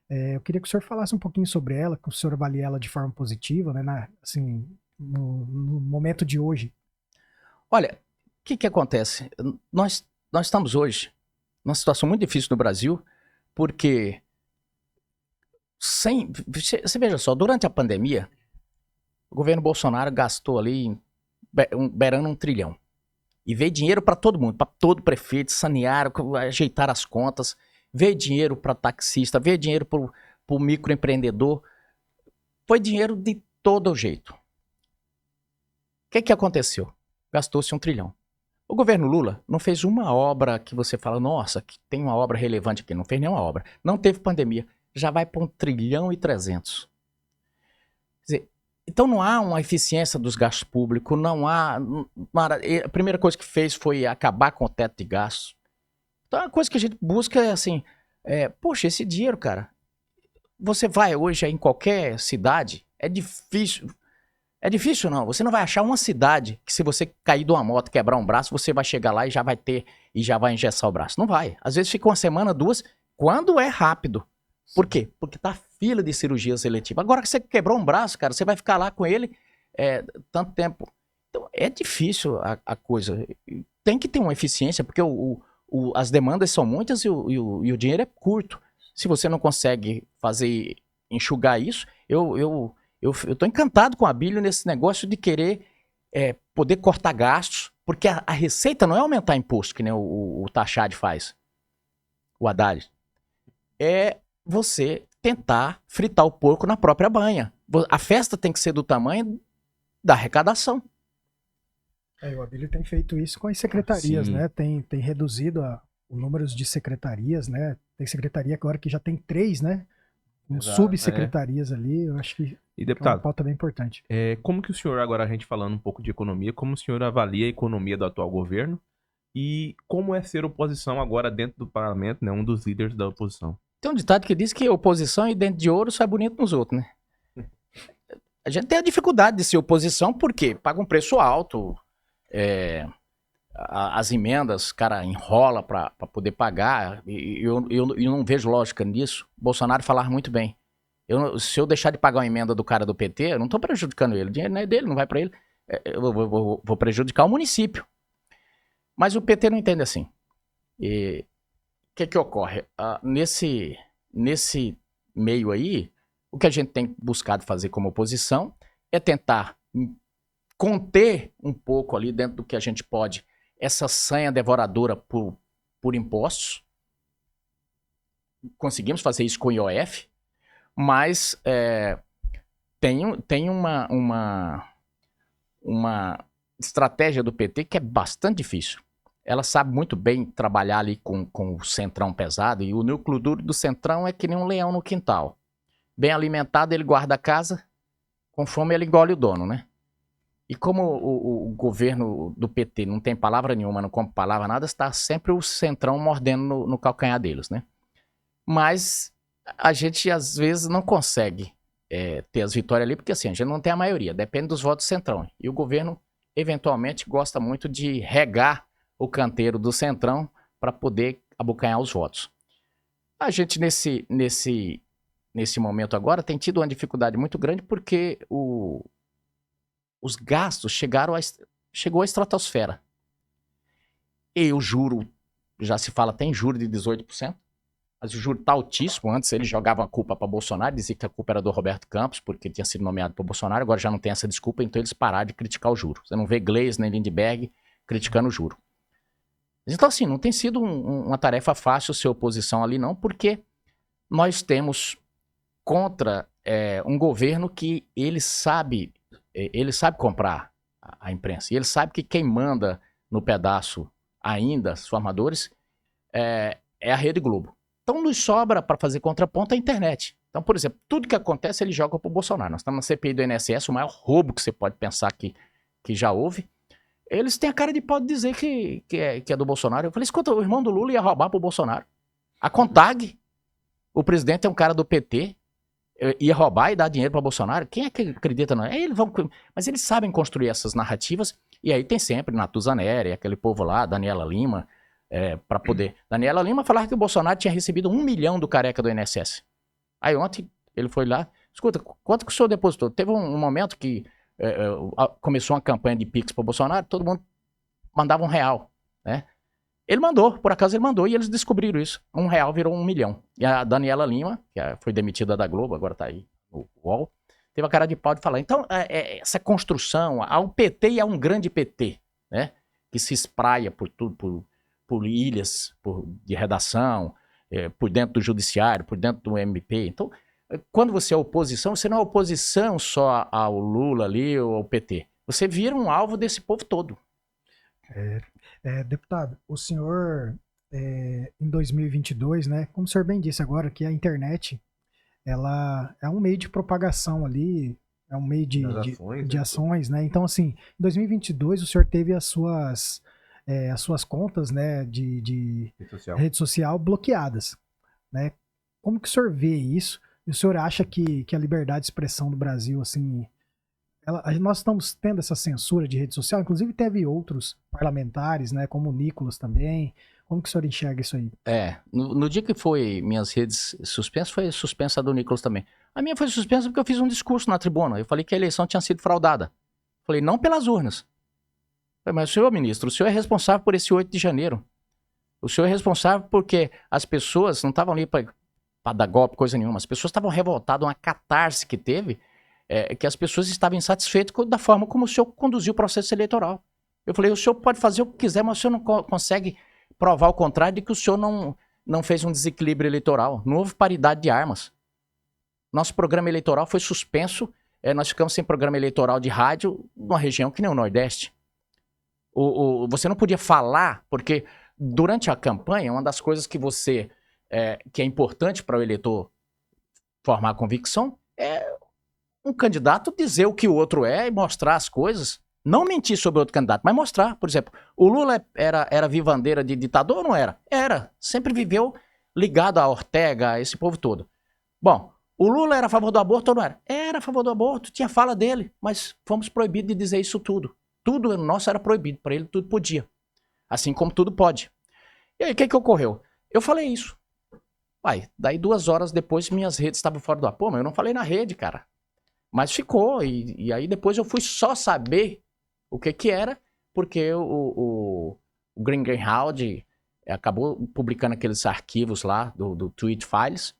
Eu queria que o senhor falasse um pouquinho sobre ela, que o senhor avalia ela de forma positiva, né? Assim, no momento de hoje. Olha, o que acontece? Nós estamos hoje numa situação muito difícil no Brasil, porque você veja só, durante a pandemia, o governo Bolsonaro gastou ali beirando 1 trilhão. E veio dinheiro para todo mundo, para todo prefeito, sanearam, ajeitaram as contas, veio dinheiro para taxista, veio dinheiro para o microempreendedor, foi dinheiro de todo jeito. O que aconteceu? Gastou-se 1 trilhão. O governo Lula não fez uma obra que você fala, nossa, que tem uma obra relevante aqui. Não fez nenhuma obra. Não teve pandemia. Já vai para 1 trilhão e 300. Quer dizer, então não há uma eficiência dos gastos públicos, não há... A primeira coisa que fez foi acabar com o teto de gastos. Então a coisa que a gente busca é assim, poxa, esse dinheiro, cara, você vai hoje em qualquer cidade, é difícil não, você não vai achar uma cidade que se você cair de uma moto, quebrar um braço, você vai chegar lá e já vai engessar o braço. Não vai. Às vezes fica uma semana, 2, quando é rápido. Por quê? Porque tá fila de cirurgia seletiva. Agora que você quebrou um braço, cara, você vai ficar lá com ele tanto tempo. Então é difícil a coisa. Tem que ter uma eficiência, porque as demandas são muitas e o dinheiro é curto. Se você não consegue enxugar isso, eu estou encantado com a Abílio nesse negócio de querer poder cortar gastos, porque a receita não é aumentar imposto, que nem o Taxad faz, o Haddad. É você tentar fritar o porco na própria banha. A festa tem que ser do tamanho da arrecadação. O Abílio tem feito isso com as secretarias, né? Tem reduzido o número de secretarias, né? Tem secretaria agora que já tem 3, né? Subsecretarias ali, eu acho que deputado, é uma pauta bem importante. Como que o senhor, agora a gente falando um pouco de economia, como o senhor avalia a economia do atual governo e como é ser oposição agora dentro do parlamento, né, um dos líderes da oposição? Tem um ditado que diz que oposição e dente de ouro sai bonito nos outros, né? A gente tem a dificuldade de ser oposição porque paga um preço alto, as emendas, cara, enrola para poder pagar, e eu não vejo lógica nisso. Bolsonaro falava muito bem. Se eu deixar de pagar uma emenda do cara do PT, eu não estou prejudicando ele. O dinheiro não é dele, não vai para ele. Eu vou prejudicar o município. Mas o PT não entende assim. E o que ocorre? Nesse meio aí, o que a gente tem buscado fazer como oposição é tentar conter um pouco ali dentro do que a gente pode essa sanha devoradora por impostos. Conseguimos fazer isso com o IOF, mas tem uma estratégia do PT que é bastante difícil. Ela sabe muito bem trabalhar ali com o centrão pesado, e o núcleo duro do centrão é que nem um leão no quintal. Bem alimentado, ele guarda a casa, com fome ele engole o dono, né? E como o governo do PT não tem palavra nenhuma, não compra palavra nada, está sempre o centrão mordendo no calcanhar deles, né? Mas a gente, às vezes, não consegue ter as vitórias ali, porque assim, a gente não tem a maioria, depende dos votos do centrão. E o governo, eventualmente, gosta muito de regar o canteiro do centrão para poder abocanhar os votos. A gente, nesse momento agora, tem tido uma dificuldade muito grande porque os gastos chegou à estratosfera. E o juro, já se fala, tem juro de 18%, mas o juro está altíssimo. Antes ele jogava a culpa para Bolsonaro, dizia que a culpa era do Roberto Campos, porque tinha sido nomeado por Bolsonaro, agora já não tem essa desculpa, então eles pararam de criticar o juro. Você não vê Gleisi nem Lindbergh criticando o juro. Então, assim, não tem sido uma tarefa fácil ser oposição ali, não, porque nós temos contra um governo que ele sabe comprar a imprensa. E ele sabe que quem manda no pedaço ainda, os formadores, é a Rede Globo. Então nos sobra para fazer contraponto a internet. Então, por exemplo, tudo que acontece ele joga pro Bolsonaro. Nós estamos na CPI do INSS, o maior roubo que você pode pensar que já houve. Eles têm a cara de pau de dizer que é do Bolsonaro. Eu falei, escuta, o irmão do Lula ia roubar pro Bolsonaro. A CONTAG, o presidente é um cara do PT, ia roubar e dar dinheiro para Bolsonaro. Quem é que acredita? Não? Mas eles sabem construir essas narrativas. E aí tem sempre Natuzaneri, aquele povo lá, Daniela Lima, para poder. Daniela Lima falava que o Bolsonaro tinha recebido 1 milhão do careca do INSS. Aí ontem ele foi lá, escuta, quanto que o senhor depositou? Teve um momento que começou uma campanha de Pix para o Bolsonaro, todo mundo mandava R$1, né? Ele mandou, por acaso ele mandou, e eles descobriram isso. R$1 virou 1 milhão. E a Daniela Lima, que foi demitida da Globo, agora tá aí no UOL, teve a cara de pau de falar. Então, essa construção, há um PT e há um grande PT, né? Que se espraia por tudo, por ilhas de redação, por dentro do judiciário, por dentro do MP. Então, quando você é oposição, você não é oposição só ao Lula ali ou ao PT. Você vira um alvo desse povo todo. Deputado, o senhor, em 2022, né, como o senhor bem disse agora, que a internet, ela é um meio de propagação ali, é um meio de ações, né? Então, assim, em 2022 o senhor teve as suas contas, né, de rede social bloqueadas, né? Como que o senhor vê isso? E o senhor acha que a liberdade de expressão do Brasil, assim, nós estamos tendo essa censura de rede social? Inclusive teve outros parlamentares, né, como o Nicolas também. Como que o senhor enxerga isso aí? No dia que foi minhas redes suspensas, foi suspensa a do Nicolas também. A minha foi suspensa porque eu fiz um discurso na tribuna. Eu falei que a eleição tinha sido fraudada. Falei, não pelas urnas. Mas, senhor ministro, o senhor é responsável por esse 8 de janeiro. O senhor é responsável porque as pessoas não estavam ali para dar golpe, coisa nenhuma. As pessoas estavam revoltadas, uma catarse que teve, que as pessoas estavam insatisfeitas da forma como o senhor conduziu o processo eleitoral. Eu falei, o senhor pode fazer o que quiser, mas o senhor não consegue provar o contrário de que o senhor não fez um desequilíbrio eleitoral. Não houve paridade de armas. Nosso programa eleitoral foi suspenso. Nós ficamos sem programa eleitoral de rádio numa região que nem o Nordeste. Você não podia falar, porque durante a campanha, uma das coisas que que é importante para o eleitor formar convicção é um candidato dizer o que o outro é e mostrar as coisas. Não mentir sobre outro candidato, mas mostrar. Por exemplo, o Lula era vivandeira de ditador ou não era? Era. Sempre viveu ligado a Ortega, a esse povo todo. Bom, o Lula era a favor do aborto ou não era? Era a favor do aborto, tinha fala dele, mas fomos proibidos de dizer isso tudo. Tudo nosso era proibido, para ele tudo podia. Assim como tudo pode. E aí, o que ocorreu? Eu falei isso. Daí 2 horas depois minhas redes estavam fora do ar. Pô, mas eu não falei na rede, cara. Mas ficou, e aí depois eu fui só saber o que era, porque o Greenhalgh acabou publicando aqueles arquivos lá do Tweet Files,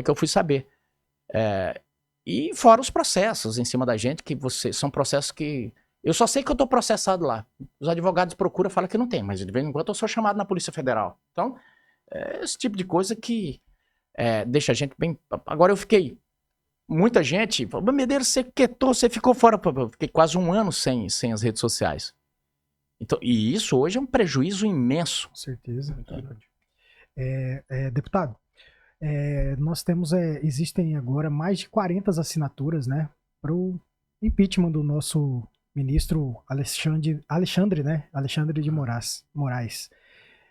que eu fui saber. E fora os processos em cima da gente, são processos que... Eu só sei que eu tô processado lá. Os advogados procuram e falam que não tem, mas de vez em quando eu sou chamado na Polícia Federal. Então, esse tipo de coisa que deixa a gente bem... Agora eu fiquei... Muita gente falou, Medeiros, você quietou, você ficou fora. Eu fiquei quase 1 ano sem as redes sociais. Então, e isso hoje é um prejuízo imenso. Com certeza. Deputado, nós temos, existem agora mais de 40 assinaturas, né, para o impeachment do nosso ministro Alexandre de Moraes.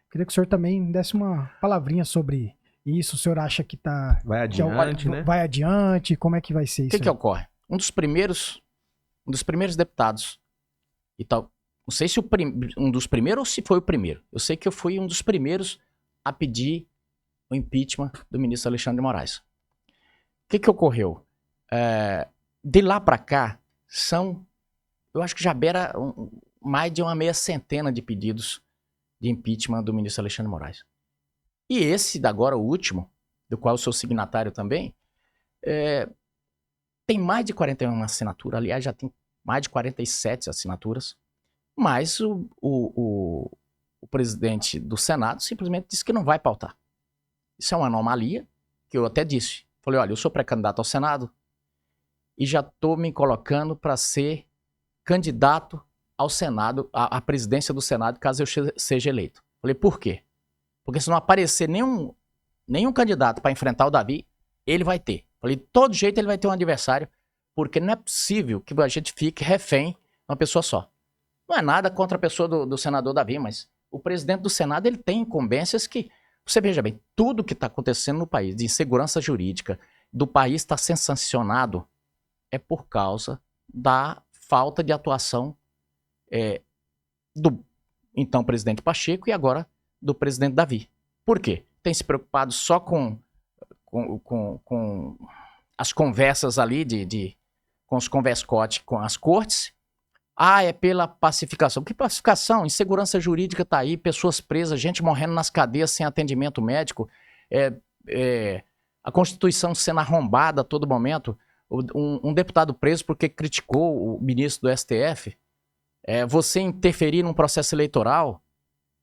Queria que o senhor também desse uma palavrinha sobre isso. O senhor acha que vai adiante, né? Vai adiante? Como é que vai ser isso? O que ocorre? Um dos primeiros deputados e tal. Não sei se um dos primeiros ou se foi o primeiro. Eu sei que eu fui um dos primeiros a pedir o impeachment do ministro Alexandre de Moraes. O que ocorreu? De lá para cá, eu acho que já beira mais de uma meia centena de pedidos de impeachment do ministro Alexandre de Moraes. E esse, agora o último, do qual eu sou signatário também, tem mais de 41 assinaturas, aliás, já tem mais de 47 assinaturas, mas o presidente do Senado simplesmente disse que não vai pautar. Isso é uma anomalia, que eu até disse. Falei, olha, eu sou pré-candidato ao Senado e já estou me colocando para ser candidato ao Senado, à presidência do Senado, caso eu seja eleito. Falei, por quê? Porque se não aparecer nenhum candidato para enfrentar o Davi, ele vai ter. Falei, de todo jeito ele vai ter um adversário, porque não é possível que a gente fique refém de uma pessoa só. Não é nada contra a pessoa do senador Davi, mas o presidente do Senado ele tem incumbências que, você veja bem, tudo que está acontecendo no país, de insegurança jurídica, do país estar sendo sancionado, é por causa da falta de atuação do então presidente Pacheco e agora do presidente Davi. Por quê? Tem se preocupado só com as conversas ali, com os converscotes com as cortes. É pela pacificação. Que pacificação? Insegurança jurídica está aí, pessoas presas, gente morrendo nas cadeias sem atendimento médico, a Constituição sendo arrombada a todo momento, um deputado preso porque criticou o ministro do STF, você interferir num processo eleitoral,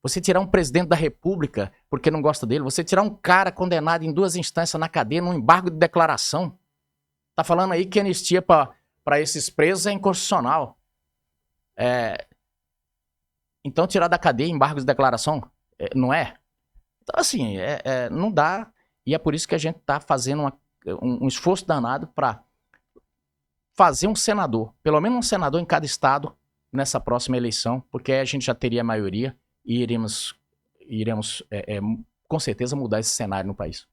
você tirar um presidente da República porque não gosta dele, você tirar um cara condenado em 2 instâncias na cadeia, num embargo de declaração. Tá falando aí que anistia para esses presos é inconstitucional. Então tirar da cadeia embargo de declaração, não é? Então assim, não dá, e é por isso que a gente tá fazendo um esforço danado para fazer um senador, pelo menos um senador em cada estado nessa próxima eleição, porque aí a gente já teria a maioria e iremos com certeza mudar esse cenário no país.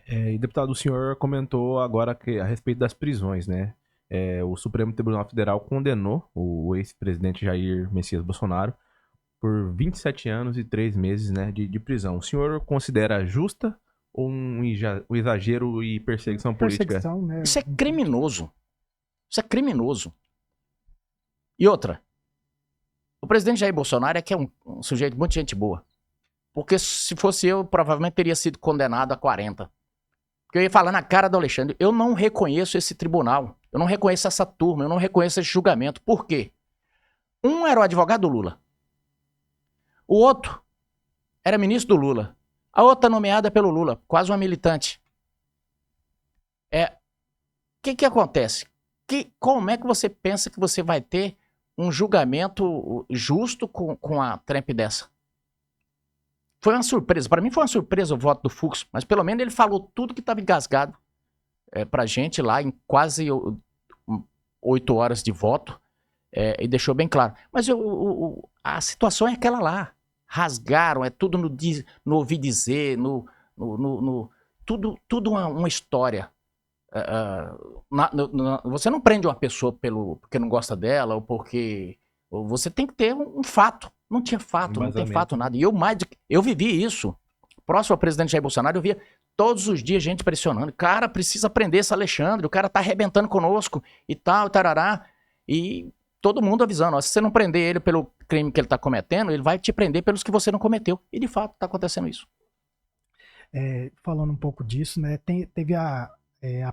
E deputado, o senhor comentou agora a respeito das prisões, né? O Supremo Tribunal Federal condenou o ex-presidente Jair Messias Bolsonaro por 27 anos e 3 meses, né, de prisão. O senhor considera justa ou um exagero e perseguição política? Né? Isso é criminoso. Isso é criminoso. E outra, o presidente Jair Bolsonaro é um sujeito muito gente boa. Porque se fosse eu, provavelmente teria sido condenado a 40. Porque eu ia falar na cara do Alexandre, eu não reconheço esse tribunal, eu não reconheço essa turma, eu não reconheço esse julgamento. Por quê? Um era o advogado do Lula. O outro era ministro do Lula. A outra nomeada pelo Lula, quase uma militante. O que acontece? Como é que você pensa que você vai ter um julgamento justo com a trempe dessa? Foi uma surpresa. Para mim foi uma surpresa o voto do Fux, mas pelo menos ele falou tudo que estava engasgado pra gente lá em quase 8 horas de voto e deixou bem claro. Mas a situação é aquela lá. Rasgaram, tudo no ouvir dizer, tudo uma história. Você não prende uma pessoa porque não gosta dela ou porque... Você tem que ter um fato. Não tinha fato, não tem fato nada. E eu vivi isso. Próximo ao presidente Jair Bolsonaro, eu via todos os dias gente pressionando. Cara, precisa prender esse Alexandre, o cara tá arrebentando conosco e tal, tarará. E todo mundo avisando, se você não prender ele pelo crime que ele tá cometendo, ele vai te prender pelos que você não cometeu. E de fato tá acontecendo isso. Falando um pouco disso, né, teve a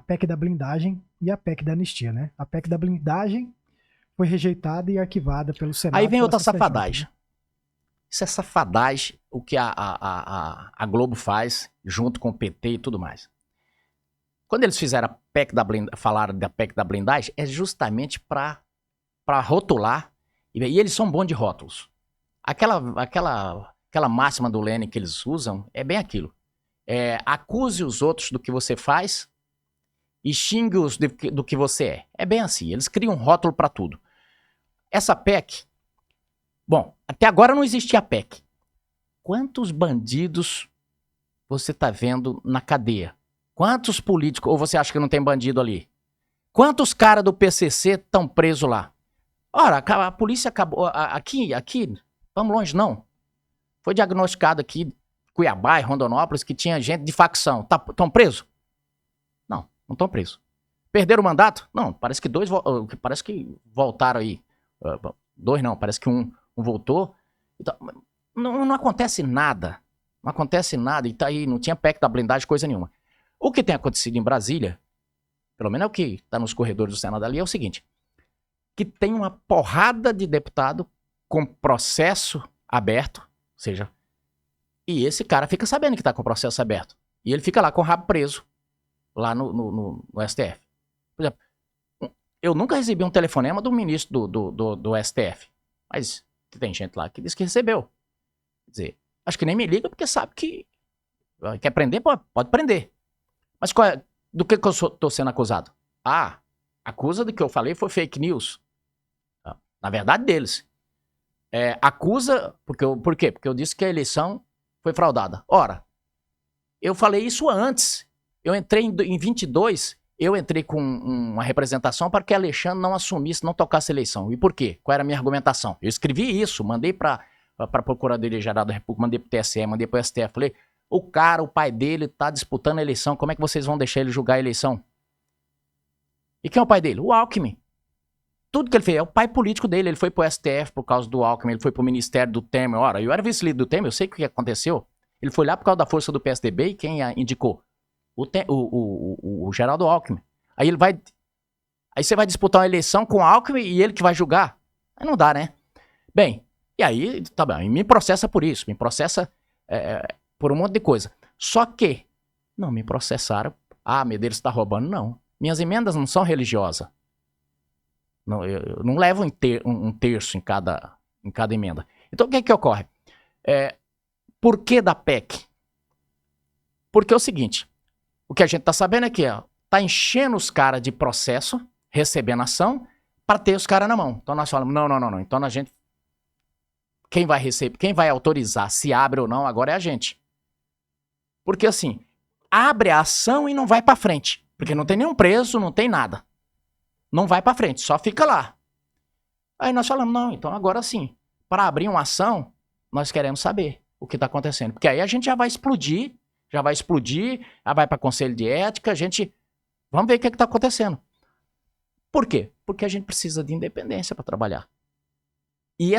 PEC da blindagem e a PEC da anistia, né? A PEC da blindagem foi rejeitada e arquivada pelo Senado. Aí vem outra safadagem. Isso é safadagem, o que a Globo faz, junto com o PT e tudo mais. Quando eles fizeram a PEC falaram da PEC da blindagem, é justamente para rotular, e eles são bons de rótulos. Aquela máxima do Lênin que eles usam é bem aquilo. Acuse os outros do que você faz e xingue-os do que você é. É bem assim, eles criam um rótulo para tudo. Essa PEC... Bom, até agora não existia a PEC. Quantos bandidos você tá vendo na cadeia? Quantos políticos? Ou você acha que não tem bandido ali? Quantos caras do PCC estão presos lá? Ora, a polícia acabou... Aqui, vamos longe, não. Foi diagnosticado aqui, Cuiabá e Rondonópolis, que tinha gente de facção. Estão presos? Não estão presos. Perderam o mandato? Não, parece que parece que voltaram aí. 2 não, parece que um voltou. Então, não acontece nada. Não acontece nada. E tá aí, não tinha PEC da blindagem, coisa nenhuma. O que tem acontecido em Brasília, pelo menos é o que está nos corredores do Senado ali, é o seguinte: que tem uma porrada de deputado com processo aberto, ou seja, e esse cara fica sabendo que está com o processo aberto. E ele fica lá com o rabo preso, lá no STF. Por exemplo, eu nunca recebi um telefonema do ministro do STF. Mas tem gente lá que diz que recebeu. Quer dizer, acho que nem me liga porque sabe que quer prender, pode prender. Mas do que eu estou sendo acusado? Acusa do que eu falei foi fake news. Na verdade deles. Acusa, por quê? Porque eu disse que a eleição foi fraudada. Ora, eu falei isso antes. Eu entrei em 22, eu entrei com uma representação para que Alexandre não assumisse, não tocasse a eleição. E por quê? Qual era a minha argumentação? Eu escrevi isso, mandei para a Procuradoria-Geral da República, mandei para o TSE, mandei para o STF. Falei, o pai dele está disputando a eleição, como é que vocês vão deixar ele julgar a eleição? E quem é o pai dele? O Alckmin. Tudo que ele fez, é o pai político dele. Ele foi pro STF por causa do Alckmin, ele foi pro Ministério do Temer. Ora, eu era vice-líder do Temer, eu sei o que aconteceu. Ele foi lá por causa da força do PSDB e quem a indicou? O Geraldo Alckmin. Aí você vai disputar uma eleição com o Alckmin e ele que vai julgar? Aí não dá, né? Bem, e aí, tá bem, me processa por isso, me processa por um monte de coisa. Só que, não me processaram. Medeiros está roubando, não. Minhas emendas não são religiosas. Não, eu não levo um terço em cada emenda. Então o que é que ocorre? Por que da PEC? Porque é o seguinte, o que a gente tá sabendo é que tá enchendo os caras de processo, recebendo ação, para ter os caras na mão. Então nós falamos, não. Então a gente, quem vai receber, quem vai autorizar se abre ou não, agora é a gente. Porque assim, abre a ação e não vai para frente. Porque não tem nenhum preso, não tem nada. Não vai para frente, só fica lá. Aí nós falamos, não, então agora sim, para abrir uma ação, nós queremos saber o que está acontecendo. Porque aí a gente já vai explodir, já vai para conselho de ética, vamos ver o que está acontecendo. Por quê? Porque a gente precisa de independência para trabalhar. E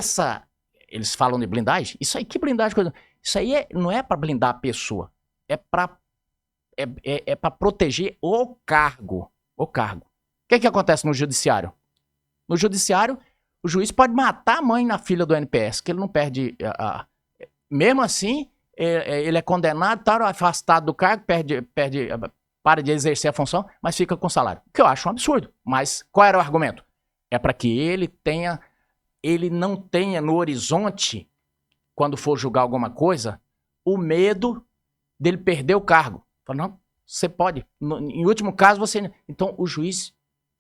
eles falam de blindagem, isso aí, que blindagem? Isso aí não é para blindar a pessoa, é para proteger o cargo. O que acontece no judiciário? No judiciário, o juiz pode matar a mãe na fila do NPS, que ele não perde... mesmo assim, ele é condenado, tá afastado do cargo, para de exercer a função, mas fica com salário. O que eu acho um absurdo. Mas qual era o argumento? É para que ele não tenha no horizonte, quando for julgar alguma coisa, o medo dele perder o cargo. Fala, não, você pode. Em último caso, você... Então, o juiz...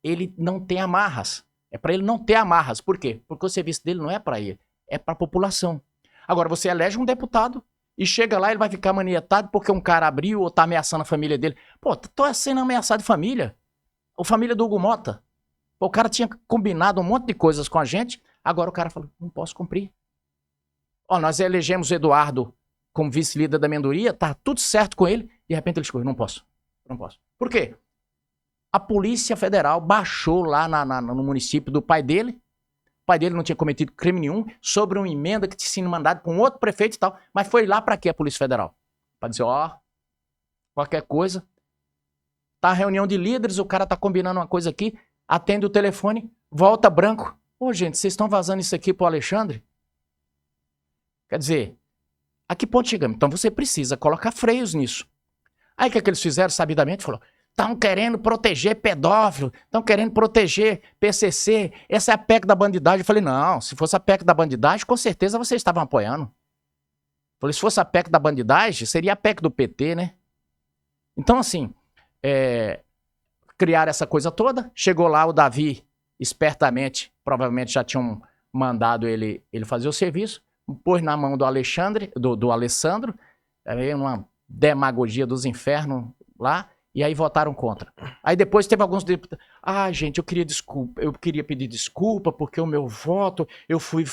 ele não tem amarras. É para ele não ter amarras. Por quê? Porque o serviço dele não é para ele, é para a população. Agora, você elege um deputado e chega lá, ele vai ficar manietado porque um cara abriu ou tá ameaçando a família dele. Pô, tô sendo ameaçado de família. A família do Hugo Mota. Pô, o cara tinha combinado um monte de coisas com a gente, agora o cara falou, não posso cumprir. Nós elegemos o Eduardo como vice-líder da amendoria, tá tudo certo com ele, de repente ele escolheu, não posso. Por quê? A Polícia Federal baixou lá no município do pai dele. O pai dele não tinha cometido crime nenhum, sobre uma emenda que tinha sido mandada para um outro prefeito e tal. Mas foi lá para quê a Polícia Federal? Para dizer, qualquer coisa. Tá a reunião de líderes, o cara tá combinando uma coisa aqui, atende o telefone, volta branco. Gente, vocês estão vazando isso aqui pro Alexandre? Quer dizer, a que ponto chegamos? Então você precisa colocar freios nisso. Aí o que eles fizeram sabidamente? Falou, estão querendo proteger pedófilo, estão querendo proteger PCC, essa é a PEC da bandidagem. Eu falei, não, se fosse a PEC da bandidagem, com certeza vocês estavam apoiando. Eu falei, se fosse a PEC da bandidagem, seria a PEC do PT, né? Então, assim, criaram essa coisa toda, chegou lá o Davi, espertamente, provavelmente já tinham mandado ele fazer o serviço, pôs na mão do Alexandre, do Alessandro, uma demagogia dos infernos lá, e aí votaram contra. Aí depois teve alguns deputados, gente, eu queria pedir desculpa, porque o meu voto, eu fui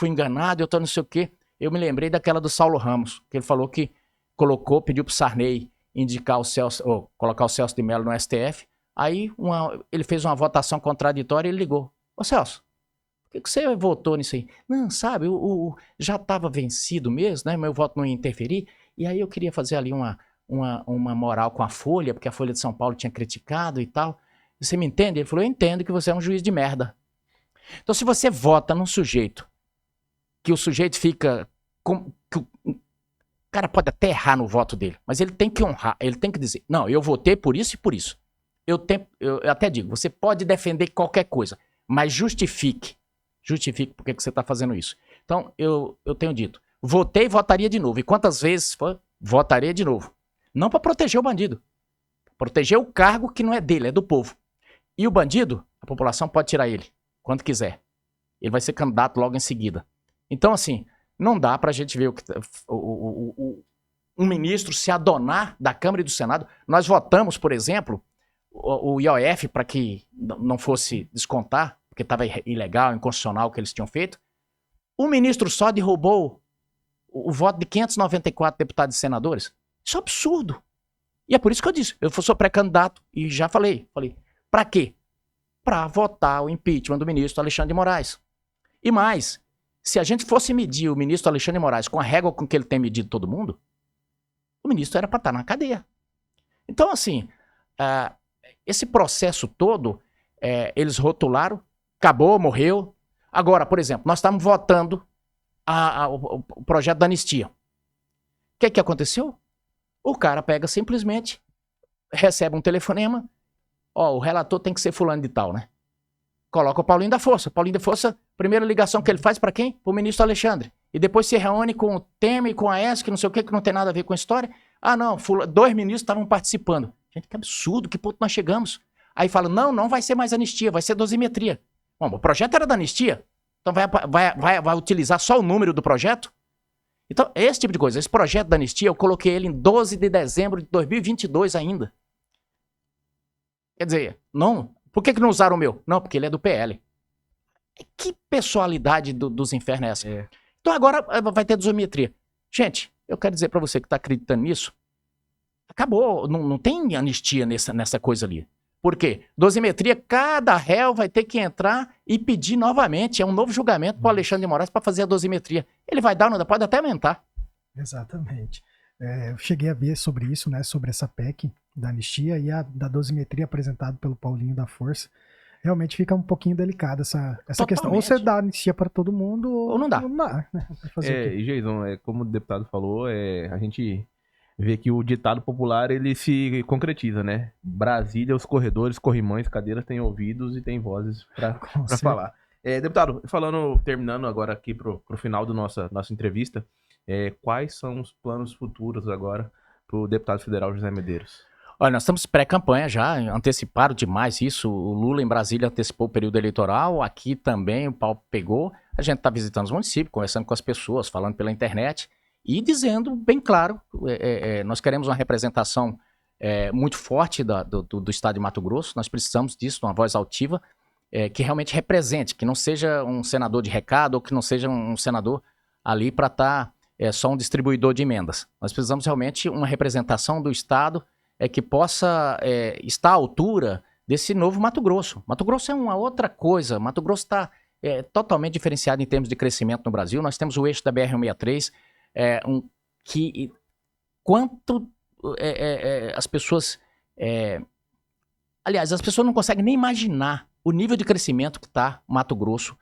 enganado, eu tô não sei o quê. Eu me lembrei daquela do Saulo Ramos, que ele falou que pediu pro Sarney indicar colocar o Celso de Mello no STF, aí ele fez uma votação contraditória e ele ligou. Celso, por que você votou nisso aí? Não, sabe, já estava vencido mesmo, né, meu voto não ia interferir, e aí eu queria fazer ali uma moral com a Folha, porque a Folha de São Paulo tinha criticado e tal. Você me entende? Ele falou, eu entendo que você é um juiz de merda. Então, se você vota num sujeito, que o sujeito fica... o cara pode até errar no voto dele, mas ele tem que honrar, ele tem que dizer, não, eu votei por isso e por isso. Eu até digo, você pode defender qualquer coisa, mas justifique. Justifique por que você está fazendo isso. Então, eu tenho dito, votei e votaria de novo. E quantas vezes votaria de novo? Não para proteger o bandido. Proteger o cargo que não é dele, é do povo. E o bandido, a população pode tirar ele quando quiser. Ele vai ser candidato logo em seguida. Então, assim, não dá pra gente ver um ministro se adonar da Câmara e do Senado. Nós votamos, por exemplo, o IOF para que não fosse descontar, porque estava ilegal, inconstitucional o que eles tinham feito. O ministro só derrubou o voto de 594 deputados e senadores. Isso é absurdo. E é por isso que eu disse, eu sou pré-candidato e já falei, pra quê? Pra votar o impeachment do ministro Alexandre de Moraes. E mais, se a gente fosse medir o ministro Alexandre de Moraes com a régua com que ele tem medido todo mundo, o ministro era pra estar na cadeia. Então, assim, esse processo todo, eles rotularam, acabou, morreu. Agora, por exemplo, nós estamos votando o projeto da anistia. O que aconteceu? O cara pega simplesmente, recebe um telefonema, o relator tem que ser fulano de tal, né? Coloca o Paulinho da Força. Paulinho da Força, primeira ligação que ele faz para quem? Pro ministro Alexandre. E depois se reúne com o Temer e com a ESC, não sei o que não tem nada a ver com a história. Ah, não, 2 ministros estavam participando. Gente, que absurdo, que ponto nós chegamos. Aí fala, não vai ser mais anistia, vai ser dosimetria. Bom, o projeto era da anistia, então vai utilizar só o número do projeto? Então, esse tipo de coisa, esse projeto da anistia, eu coloquei ele em 12 de dezembro de 2022 ainda. Quer dizer, não... Por que não usaram o meu? Não, porque ele é do PL. Que pessoalidade dos infernos é essa? Então agora vai ter dosimetria. Gente, eu quero dizer pra você que tá acreditando nisso, acabou, não tem anistia nessa coisa ali. Por quê? Dosimetria, cada réu vai ter que entrar e pedir novamente, é um novo julgamento pro Alexandre de Moraes pra fazer a dosimetria. Ele vai dar ou não dá? Pode até aumentar. Exatamente. Eu cheguei a ver sobre isso, né, sobre essa PEC da anistia e a da dosimetria apresentada pelo Paulinho da Força. Realmente fica um pouquinho delicada essa questão. Ou você dá anistia para todo mundo, ou não dá. Não dá, né? E Jason, como o deputado falou, a gente vê que o ditado popular ele se concretiza, né? Brasília, os corredores, corrimões, cadeiras têm ouvidos e têm vozes para falar. Deputado, terminando agora aqui pro final da nossa entrevista, quais são os planos futuros agora pro deputado federal José Medeiros? Olha, nós estamos pré-campanha já, anteciparam demais isso. O Lula em Brasília antecipou o período eleitoral, aqui também o pau pegou. A gente está visitando os municípios, conversando com as pessoas, falando pela internet e dizendo bem claro, nós queremos uma representação muito forte do estado de Mato Grosso, nós precisamos disso, de uma voz altiva, que realmente represente, que não seja um senador de recado ou que não seja um senador ali para estar só um distribuidor de emendas. Nós precisamos realmente uma representação do estado que possa estar à altura desse novo Mato Grosso. Mato Grosso é uma outra coisa. Mato Grosso está totalmente diferenciado em termos de crescimento no Brasil. Nós temos o eixo da BR-163, quanto as pessoas... aliás, as pessoas não conseguem nem imaginar o nível de crescimento que está Mato Grosso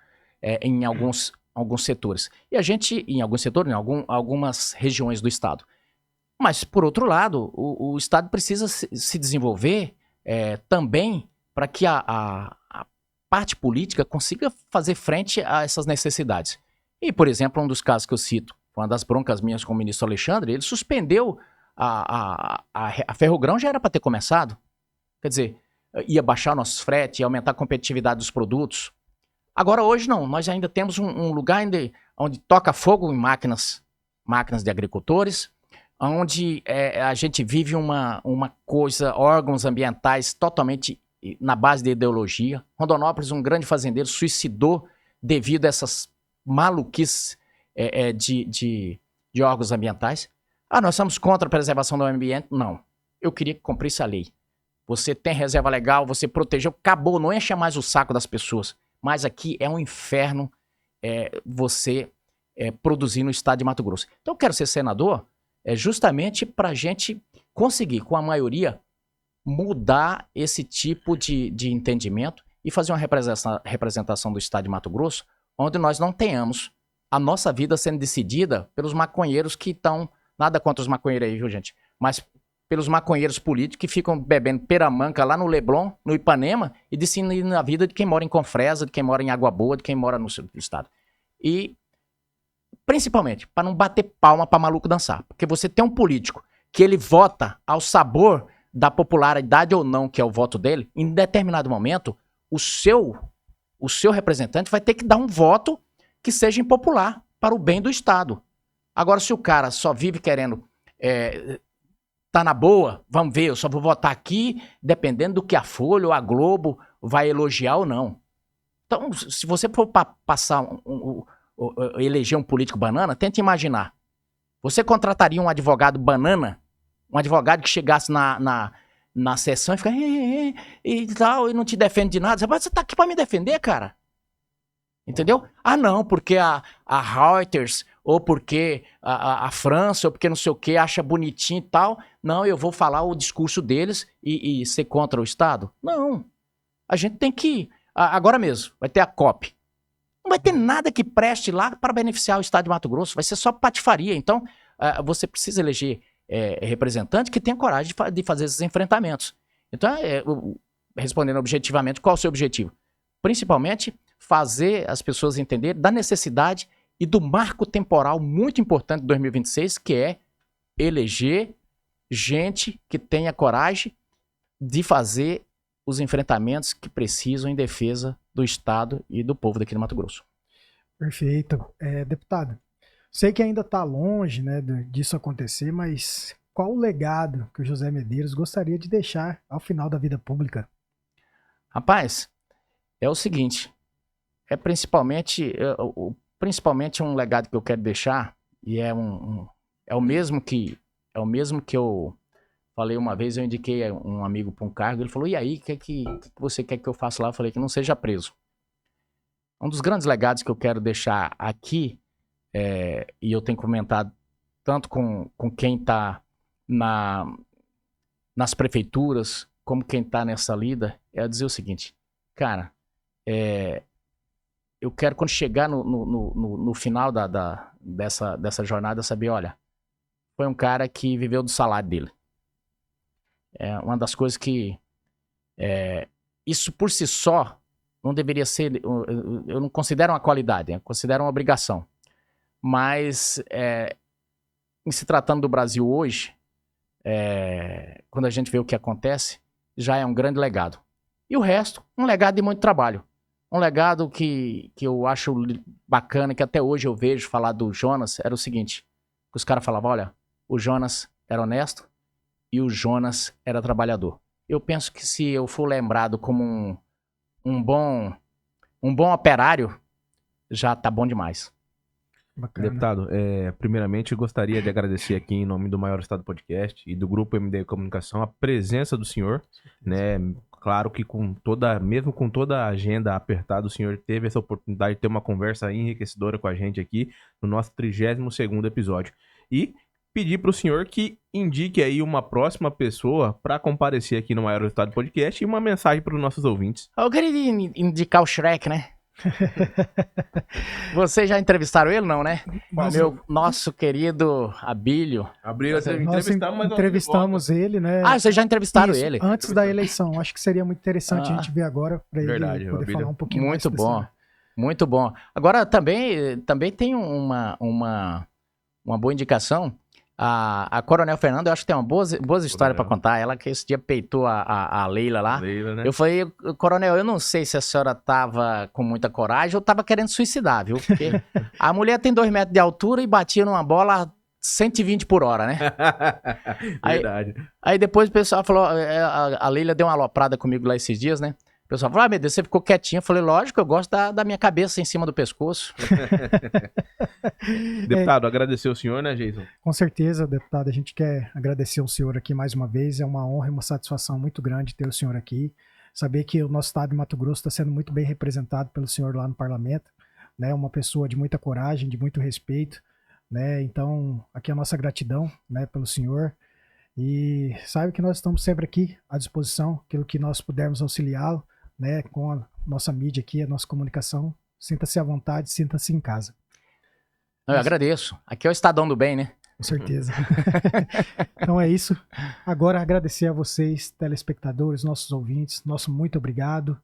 em alguns setores. E a gente, em alguns setores, em algumas regiões do estado. Mas, por outro lado, o Estado precisa se desenvolver também para que a parte política consiga fazer frente a essas necessidades. E, por exemplo, um dos casos que eu cito, uma das broncas minhas com o ministro Alexandre, ele suspendeu a Ferrogrão, já era para ter começado. Quer dizer, ia baixar nossos fretes, ia aumentar a competitividade dos produtos. Agora, hoje não, nós ainda temos um lugar onde toca fogo em máquinas de agricultores, onde a gente vive uma coisa, órgãos ambientais totalmente na base de ideologia. Rondonópolis, um grande fazendeiro, suicidou devido a essas maluquices de órgãos ambientais. Nós somos contra a preservação do meio ambiente? Não. Eu queria que cumprisse a lei. Você tem reserva legal, você protegeu, acabou, não encha mais o saco das pessoas. Mas aqui é um inferno você produzir no estado de Mato Grosso. Então eu quero ser senador justamente para a gente conseguir, com a maioria, mudar esse tipo de entendimento e fazer uma representação do estado de Mato Grosso, onde nós não tenhamos a nossa vida sendo decidida pelos maconheiros que estão... Nada contra os maconheiros aí, viu, gente? Mas pelos maconheiros políticos que ficam bebendo peramanca lá no Leblon, no Ipanema, e decidindo a vida de quem mora em Confresa, de quem mora em Água Boa, de quem mora no seu estado. E, principalmente, para não bater palma para maluco dançar. Porque você tem um político que ele vota ao sabor da popularidade ou não, que é o voto dele, em determinado momento, o seu representante vai ter que dar um voto que seja impopular para o bem do Estado. Agora, se o cara só vive querendo... tá na boa, vamos ver, eu só vou votar aqui dependendo do que a Folha ou a Globo vai elogiar ou não. Então, se você for passar eleger um político banana, tente imaginar. Você contrataria um advogado banana? Um advogado que chegasse na sessão e fica e tal, e não te defende de nada. Você tá aqui pra me defender, cara? Entendeu? Ah, não, porque a Reuters, ou porque a França, ou porque não sei o que, acha bonitinho e tal. Não, eu vou falar o discurso deles e ser contra o Estado. Não. A gente tem que... Agora mesmo, vai ter a COP. Não vai ter nada que preste lá para beneficiar o Estado de Mato Grosso. Vai ser só patifaria. Então, você precisa eleger representante que tenha coragem de fazer esses enfrentamentos. Então, respondendo objetivamente, qual é o seu objetivo? Principalmente, fazer as pessoas entenderem da necessidade e do marco temporal muito importante de 2026, que é eleger gente que tenha coragem de fazer os enfrentamentos que precisam em defesa do Estado e do povo daqui do Mato Grosso. Perfeito. Deputado, sei que ainda está longe, né, disso acontecer, mas qual o legado que o José Medeiros gostaria de deixar ao final da vida pública? Rapaz, é o seguinte, principalmente um legado que eu quero deixar, e é o mesmo que eu falei uma vez, eu indiquei um amigo para um cargo, ele falou, e aí, o que você quer que eu faça lá? Eu falei que não seja preso. Um dos grandes legados que eu quero deixar aqui, e eu tenho comentado tanto com quem está nas prefeituras, como quem está nessa lida, é dizer o seguinte, cara, eu quero quando chegar no final dessa jornada saber, olha, foi um cara que viveu do salário dele. É uma das coisas que isso por si só não deveria ser, eu não considero uma qualidade, eu considero uma obrigação. Mas em se tratando do Brasil hoje, quando a gente vê o que acontece, já é um grande legado. E o resto, um legado de muito trabalho. Um legado que eu acho bacana, que até hoje eu vejo falar do Jonas, era o seguinte, que os caras falavam, olha, o Jonas era honesto e o Jonas era trabalhador. Eu penso que se eu for lembrado como um bom operário, já tá bom demais. Bacana. Deputado, primeiramente eu gostaria de agradecer aqui em nome do Maior Estado Podcast e do Grupo MD Comunicação a presença do senhor, né? Claro que mesmo com toda a agenda apertada, o senhor teve essa oportunidade de ter uma conversa enriquecedora com a gente aqui no nosso 32º episódio. E pedir para o senhor que indique aí uma próxima pessoa para comparecer aqui no Maior Estado Podcast e uma mensagem para os nossos ouvintes. Eu queria indicar o Shrek, né? Vocês já entrevistaram ele, não, né? Nosso querido Abílio. Nós entrevistamos ele, né? Ah, vocês já entrevistaram ele? Antes da eleição. Acho que seria muito interessante a gente ver agora para ele poder falar um pouquinho muito mais. Muito bom, muito bom. Agora também tem uma boa indicação. A Coronel Fernanda, eu acho que tem uma boas histórias para contar. Ela que esse dia peitou a Leila lá. Né? Eu falei, Coronel, eu não sei se a senhora tava com muita coragem ou tava querendo suicidar, viu? Porque a mulher tem 2 metros de altura e batia numa bola 120 por hora, né? Verdade. Aí depois o pessoal falou, a Leila deu uma aloprada comigo lá esses dias, né? O pessoal falou, meu Deus, você ficou quietinho. Eu falei, lógico, eu gosto da minha cabeça em cima do pescoço. Deputado, agradecer o senhor, né, Jason? Com certeza, deputado, a gente quer agradecer o senhor aqui mais uma vez. É uma honra e uma satisfação muito grande ter o senhor aqui. Saber que o nosso estado de Mato Grosso está sendo muito bem representado pelo senhor lá no parlamento, né? Uma pessoa de muita coragem, de muito respeito, né? Então, aqui é a nossa gratidão, né, pelo senhor. E sabe que nós estamos sempre aqui à disposição, aquilo que nós pudermos auxiliá-lo, né, com a nossa mídia aqui, a nossa comunicação. Sinta-se à vontade, sinta-se em casa. Eu agradeço. Aqui é o Estadão do Bem, né? Com certeza. Então é isso. Agora agradecer a vocês, telespectadores, nossos ouvintes. Nosso muito obrigado.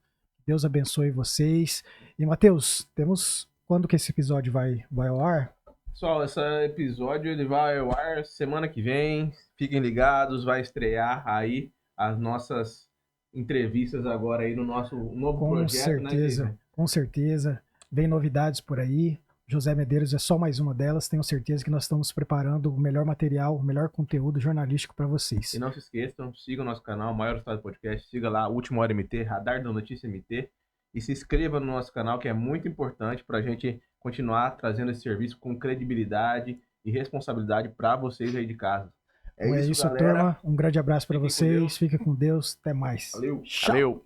Deus abençoe vocês. E, Matheus, temos quando que esse episódio vai ao ar? Pessoal, esse episódio ele vai ao ar semana que vem. Fiquem ligados, vai estrear aí as nossas entrevistas agora aí no nosso novo projeto, né, Jason? Com certeza. Vem novidades por aí. José Medeiros é só mais uma delas. Tenho certeza que nós estamos preparando o melhor material, o melhor conteúdo jornalístico para vocês. E não se esqueçam, sigam o nosso canal, Maior Estado Podcast, siga lá, Última Hora MT, Radar da Notícia MT, e se inscreva no nosso canal, que é muito importante para a gente continuar trazendo esse serviço com credibilidade e responsabilidade para vocês aí de casa. É isso, galera. Turma. Um grande abraço para vocês. Fiquem com Deus. Até mais. Valeu. Valeu.